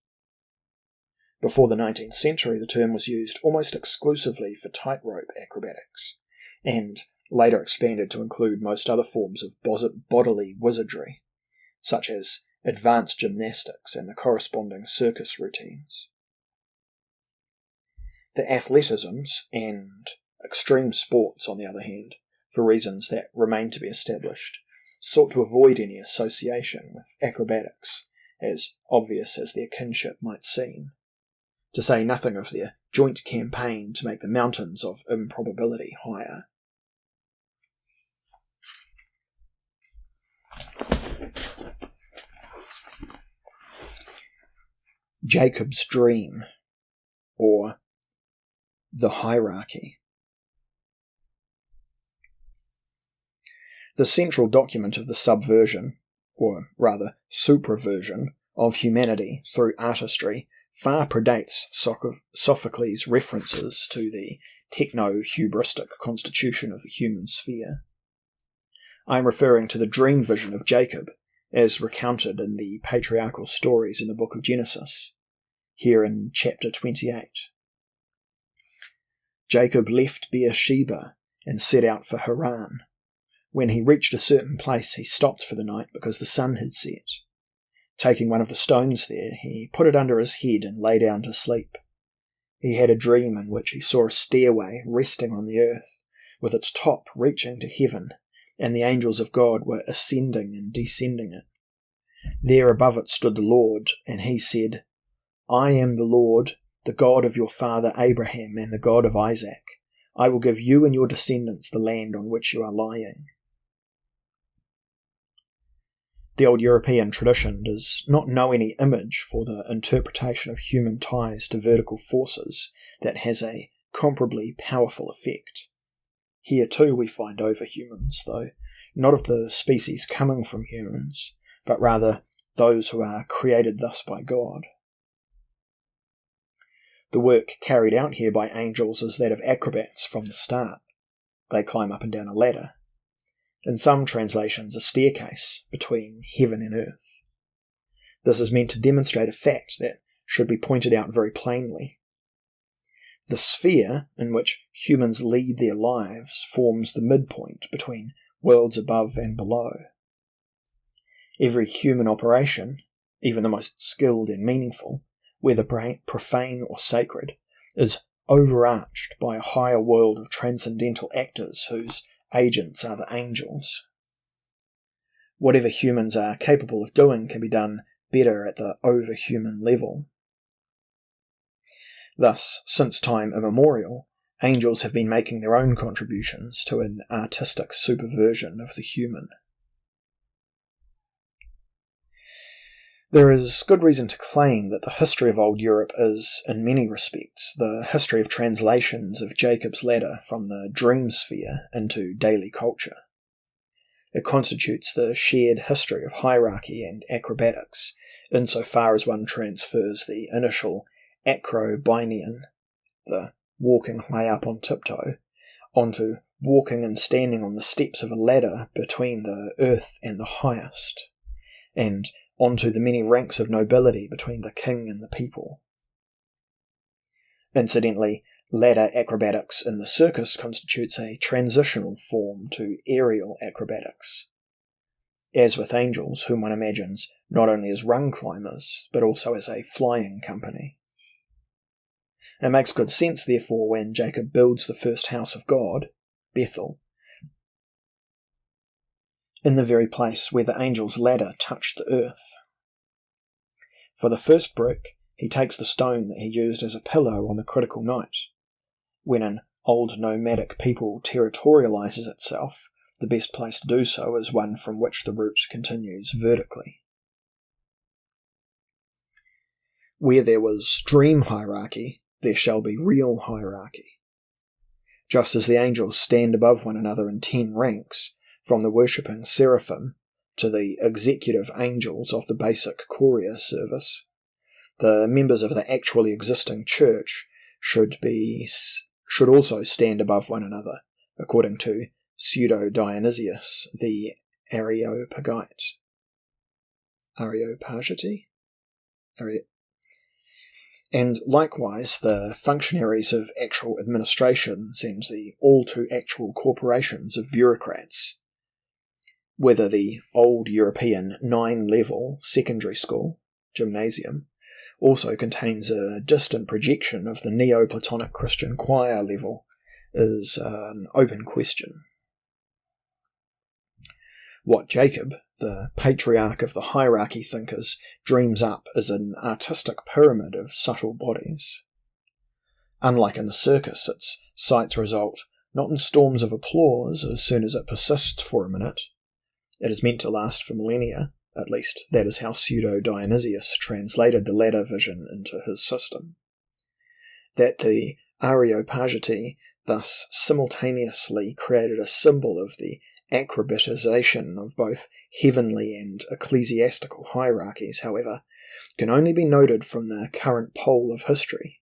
Before the 19th century, the term was used almost exclusively for tightrope acrobatics, and later expanded to include most other forms of bodily wizardry, such as advanced gymnastics and the corresponding circus routines. The athleticisms and extreme sports, on the other hand, for reasons that remain to be established, sought to avoid any association with acrobatics, as obvious as their kinship might seem, to say nothing of their joint campaign to make the mountains of improbability higher. Jacob's dream, or the hierarchy. The central document of the subversion, or rather supraversion, of humanity through artistry far predates Sophocles' references to the techno-hubristic constitution of the human sphere. I am referring to the dream vision of Jacob, as recounted in the patriarchal stories in the book of Genesis, here in chapter 28. Jacob left Beersheba and set out for Haran. When he reached a certain place, he stopped for the night because the sun had set. Taking one of the stones there, he put it under his head and lay down to sleep. He had a dream in which he saw a stairway resting on the earth, with its top reaching to heaven, and the angels of God were ascending and descending it. There above it stood the Lord, and he said, "I am the Lord, the God of your father Abraham and the God of Isaac. I will give you and your descendants the land on which you are lying." The old European tradition does not know any image for the interpretation of human ties to vertical forces that has a comparably powerful effect. Here too we find overhumans, though not of the species coming from humans, but rather those who are created thus by God. The work carried out here by angels is that of acrobats from the start. They climb up and down a ladder. In some translations, a staircase between heaven and earth. This is meant to demonstrate a fact that should be pointed out very plainly. The sphere in which humans lead their lives forms the midpoint between worlds above and below. Every human operation, even the most skilled and meaningful, whether profane or sacred, is overarched by a higher world of transcendental actors whose agents are the angels. Whatever humans are capable of doing can be done better at the overhuman level. Thus, since time immemorial, angels have been making their own contributions to an artistic superversion of the human. There is good reason to claim that the history of old Europe is, in many respects, the history of translations of Jacob's ladder from the dream sphere into daily culture. It constitutes the shared history of hierarchy and acrobatics, insofar as one transfers the initial acrobinion, the walking high up on tiptoe, onto walking and standing on the steps of a ladder between the earth and the highest, and onto the many ranks of nobility between the king and the people. Incidentally, ladder acrobatics in the circus constitutes a transitional form to aerial acrobatics, as with angels, whom one imagines not only as rung climbers, but also as a flying company. It makes good sense, therefore, when Jacob builds the first house of God, Bethel, in the very place where the angel's ladder touched the earth. For the first brick, he takes the stone that he used as a pillow on the critical night. When an old nomadic people territorializes itself, the best place to do so is one from which the route continues vertically. Where there was dream hierarchy, there shall be real hierarchy. Just as the angels stand above one another in 10 ranks, from the worshipping seraphim to the executive angels of the basic courier service, the members of the actually existing church should also stand above one another, according to Pseudo-Dionysius, the Areopagite. And likewise the functionaries of actual administrations and the all-too-actual corporations of bureaucrats. Whether the old European 9-level secondary school, gymnasium, also contains a distant projection of the Neoplatonic Christian choir level is an open question. What Jacob, the patriarch of the hierarchy thinkers, dreams up is an artistic pyramid of subtle bodies. Unlike in the circus, its sights result not in storms of applause as soon as it persists for a minute. It is meant to last for millennia. At least, that is how Pseudo-Dionysius translated the ladder vision into his system. That the Areopagite thus simultaneously created a symbol of the acrobatization of both heavenly and ecclesiastical hierarchies, however, can only be noted from the current pole of history.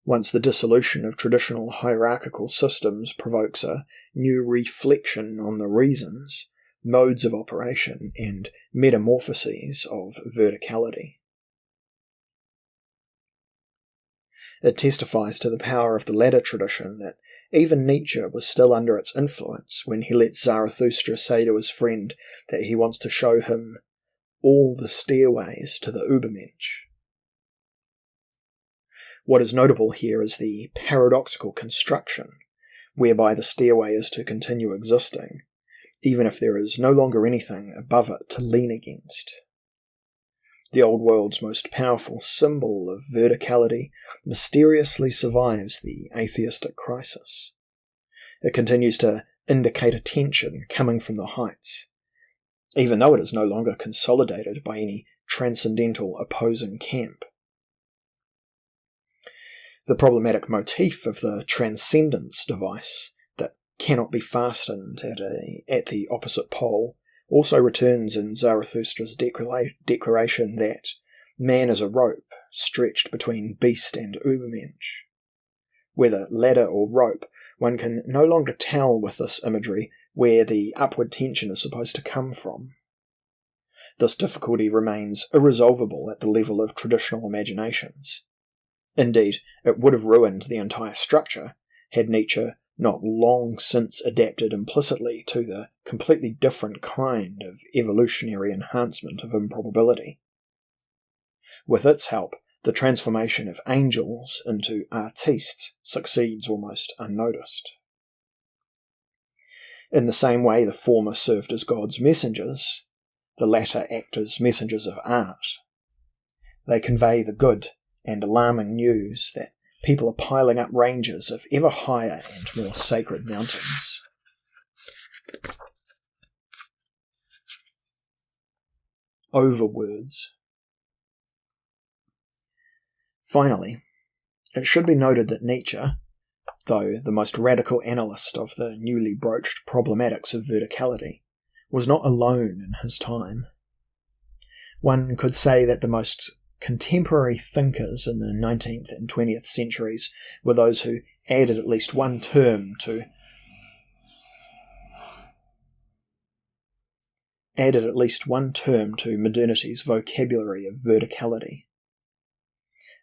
Once the dissolution of traditional hierarchical systems provokes a new reflection on the reasons, modes of operation, and metamorphoses of verticality. It testifies to the power of the ladder tradition that even Nietzsche was still under its influence when he lets Zarathustra say to his friend that he wants to show him all the stairways to the Übermensch. What is notable here is the paradoxical construction, whereby the stairway is to continue existing, even if there is no longer anything above it to lean against. The old world's most powerful symbol of verticality mysteriously survives the atheistic crisis. It continues to indicate a tension coming from the heights, even though it is no longer consolidated by any transcendental opposing camp. The problematic motif of the transcendence device that cannot be fastened at the opposite pole also returns in Zarathustra's declaration that man is a rope stretched between beast and Übermensch. Whether ladder or rope, one can no longer tell with this imagery where the upward tension is supposed to come from. This difficulty remains irresolvable at the level of traditional imaginations. Indeed, it would have ruined the entire structure had Nietzsche not long since adapted implicitly to the completely different kind of evolutionary enhancement of improbability. With its help, the transformation of angels into artistes succeeds almost unnoticed. In the same way the former served as God's messengers, the latter act as messengers of art. They convey the good and alarming news that people are piling up ranges of ever higher and more sacred mountains. overwords. Finally, it should be noted that Nietzsche, though the most radical analyst of the newly broached problematics of verticality, was not alone in his time. One could say that the most contemporary thinkers in the 19th and 20th centuries were those who added at least one term to modernity's vocabulary of verticality.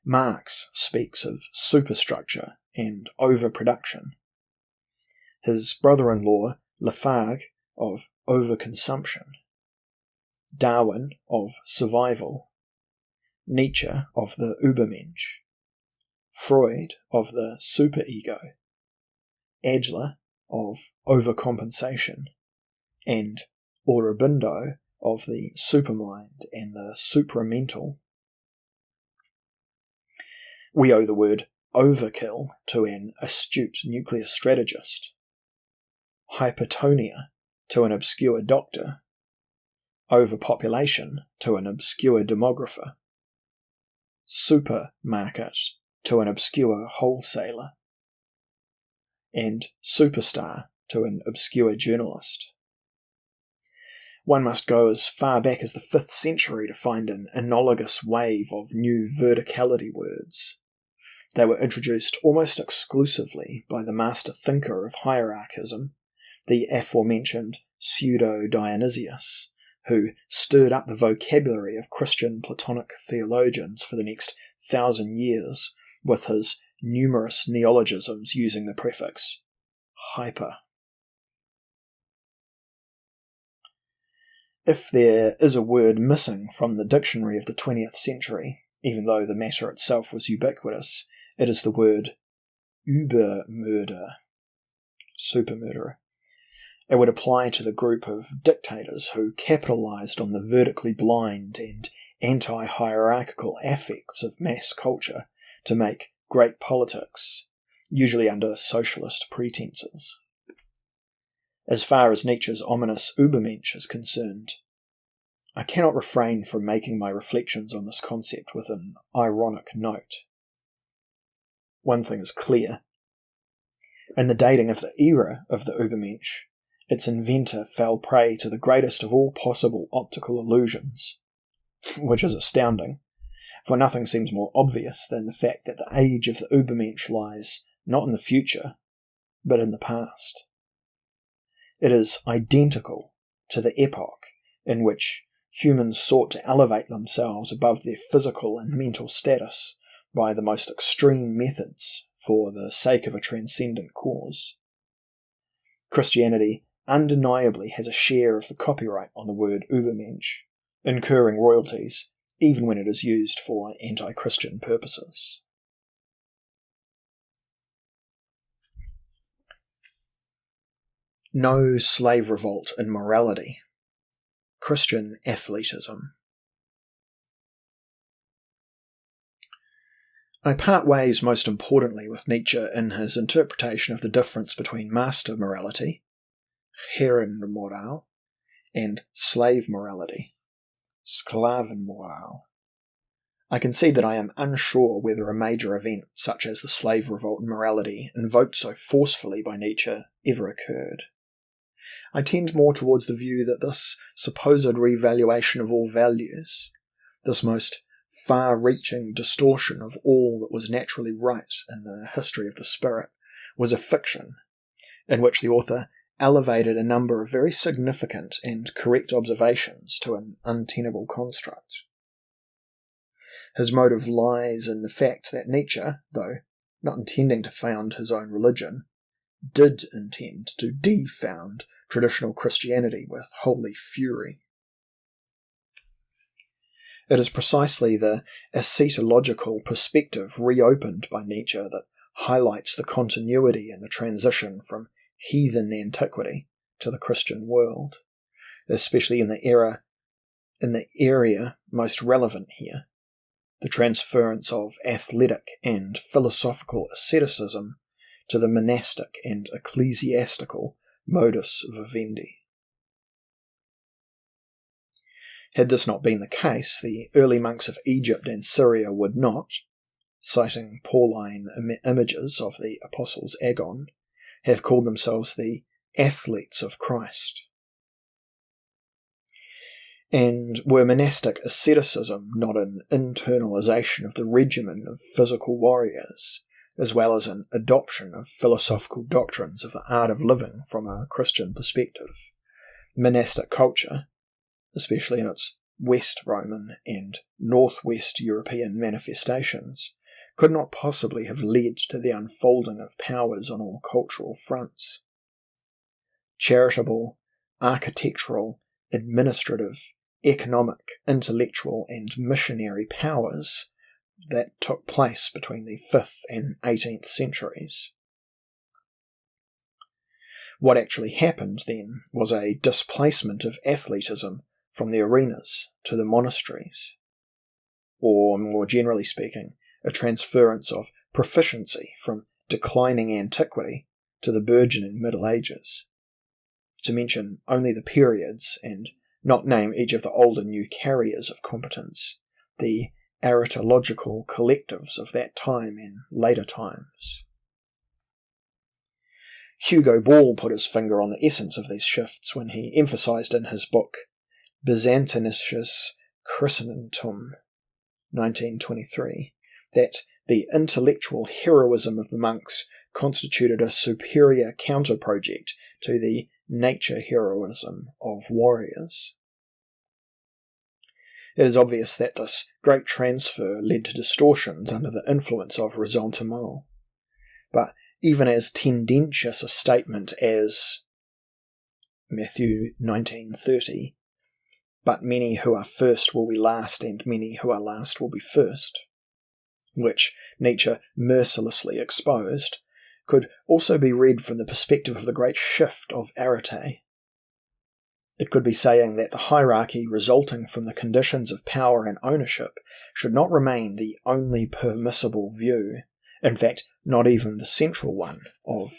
Marx speaks of superstructure and overproduction. His brother-in-law, Lafargue, of overconsumption. Darwin of survival. Nietzsche of the Übermensch. Freud of the superego. Adler of overcompensation. And Aurobindo of the supermind and the supramental. We owe the word overkill to an astute nuclear strategist, hypertonia to an obscure doctor, overpopulation to an obscure demographer, supermarket to an obscure wholesaler, and superstar to an obscure journalist. One must go as far back as the 5th century to find an analogous wave of new verticality words. They were introduced almost exclusively by the master thinker of hierarchism, the aforementioned Pseudo-Dionysius, who stirred up the vocabulary of Christian Platonic theologians for the next 1,000 years with his numerous neologisms using the prefix hyper. If there is a word missing from the dictionary of the 20th century, even though the matter itself was ubiquitous, it is the word Übermörder, supermurderer. It would apply to the group of dictators who capitalized on the vertically blind and anti-hierarchical affects of mass culture to make great politics, usually under socialist pretenses. As far as Nietzsche's ominous Übermensch is concerned, I cannot refrain from making my reflections on this concept with an ironic note. One thing is clear. In the dating of the era of the Übermensch, its inventor fell prey to the greatest of all possible optical illusions, which is astounding, for nothing seems more obvious than the fact that the age of the Übermensch lies not in the future, but in the past. It is identical to the epoch in which humans sought to elevate themselves above their physical and mental status by the most extreme methods for the sake of a transcendent cause. Christianity undeniably has a share of the copyright on the word Übermensch, incurring royalties even when it is used for anti-Christian purposes. No slave revolt in morality. Christian athletism. I part ways most importantly with Nietzsche in his interpretation of the difference between master morality, Herrenmoral, and slave morality, Sklavenmoral. I concede that I am unsure whether a major event such as the slave revolt in morality, invoked so forcefully by Nietzsche, ever occurred. I tend more towards the view that this supposed revaluation of all values, this most far-reaching distortion of all that was naturally right in the history of the spirit, was a fiction, in which the author elevated a number of very significant and correct observations to an untenable construct. His motive lies in the fact that Nietzsche, though not intending to found his own religion, did intend to defound traditional Christianity with holy fury. It is precisely the eschatological perspective reopened by Nietzsche that highlights the continuity and the transition from heathen antiquity to the Christian world, especially in the area most relevant here, the transference of athletic and philosophical asceticism to the monastic and ecclesiastical modus vivendi. Had this not been the case, the early monks of Egypt and Syria would not, citing Pauline images of the apostles Agon, have called themselves the athletes of Christ. And were monastic asceticism not an internalization of the regimen of physical warriors, as well as an adoption of philosophical doctrines of the art of living from a Christian perspective? Monastic culture, especially in its West Roman and Northwest European manifestations, could not possibly have led to the unfolding of powers on all cultural fronts. Charitable, architectural, administrative, economic, intellectual, and missionary powers that took place between the 5th and 18th centuries. What actually happened then was a displacement of athletism from the arenas to the monasteries, or, more generally speaking, a transference of proficiency from declining antiquity to the burgeoning Middle Ages, to mention only the periods and not name each of the old and new carriers of competence, the aritological collectives of that time and later times. Hugo Ball put his finger on the essence of these shifts when he emphasized in his book Byzantinisches Christentum, 1923, that the intellectual heroism of the monks constituted a superior counter-project to the nature heroism of warriors. It is obvious that this great transfer led to distortions under the influence of ressentiment, but even as tendentious a statement as Matthew 19:30, "But many who are first will be last, and many who are last will be first," which Nietzsche mercilessly exposed, could also be read from the perspective of the great shift of arete. It could be saying that the hierarchy resulting from the conditions of power and ownership should not remain the only permissible view, in fact, not even the central one, of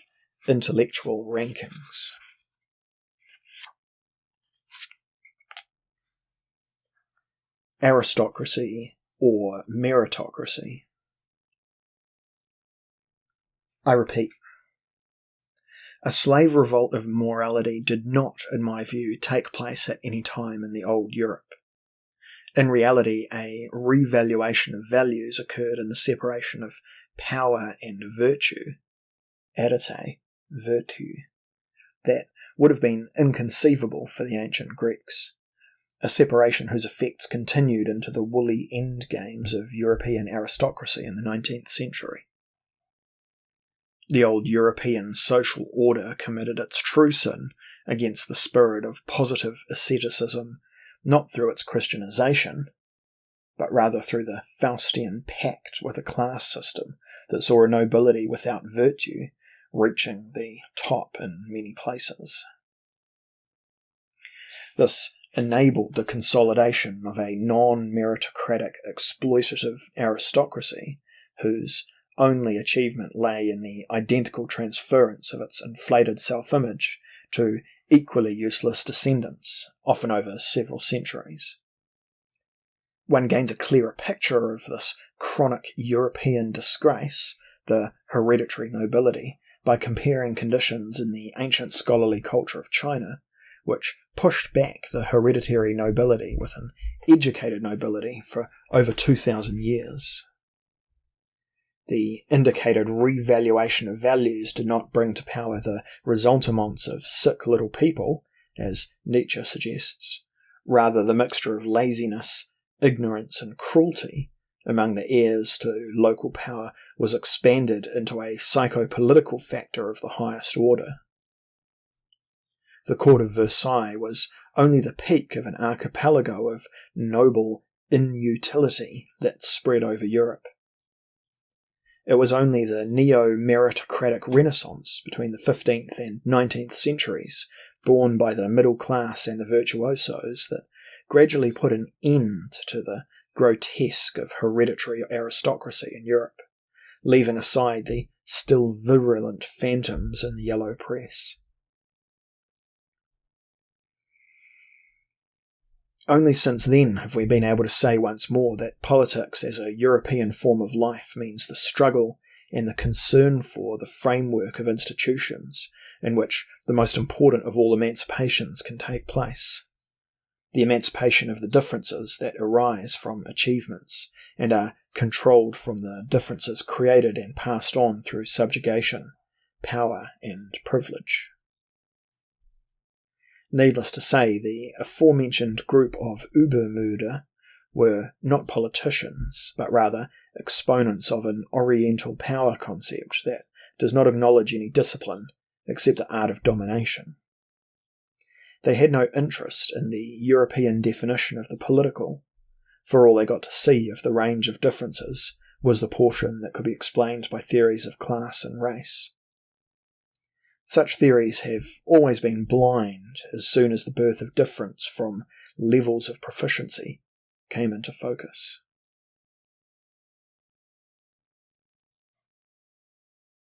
intellectual rankings. Aristocracy or meritocracy. I repeat, a slave revolt of morality did not, in my view, take place at any time in the old Europe. In reality, a revaluation of values occurred in the separation of power and virtue, arete, virtue, that would have been inconceivable for the ancient Greeks, a separation whose effects continued into the woolly endgames of European aristocracy in the 19th century. The old European social order committed its true sin against the spirit of positive asceticism, not through its Christianization, but rather through the Faustian pact with a class system that saw a nobility without virtue reaching the top in many places. This enabled the consolidation of a non-meritocratic exploitative aristocracy whose only achievement lay in the identical transference of its inflated self-image to equally useless descendants, often over several centuries. One gains a clearer picture of this chronic European disgrace, the hereditary nobility, by comparing conditions in the ancient scholarly culture of China, which pushed back the hereditary nobility with an educated nobility for over 2,000 years. The indicated revaluation of values did not bring to power the ressentiments of sick little people, as Nietzsche suggests. Rather, the mixture of laziness, ignorance, and cruelty among the heirs to local power was expanded into a psychopolitical factor of the highest order. The court of Versailles was only the peak of an archipelago of noble inutility that spread over Europe. It was only the neo-meritocratic Renaissance between the 15th and 19th centuries, borne by the middle class and the virtuosos, that gradually put an end to the grotesque of hereditary aristocracy in Europe, leaving aside the still virulent phantoms in the yellow press. Only since then have we been able to say once more that politics as a European form of life means the struggle and the concern for the framework of institutions in which the most important of all emancipations can take place. The emancipation of the differences that arise from achievements and are controlled from the differences created and passed on through subjugation, power, and privilege. Needless to say, the aforementioned group of Übermüder were not politicians, but rather exponents of an Oriental power concept that does not acknowledge any discipline except the art of domination. They had no interest in the European definition of the political, for all they got to see of the range of differences was the portion that could be explained by theories of class and race. Such theories have always been blind as soon as the birth of difference from levels of proficiency came into focus.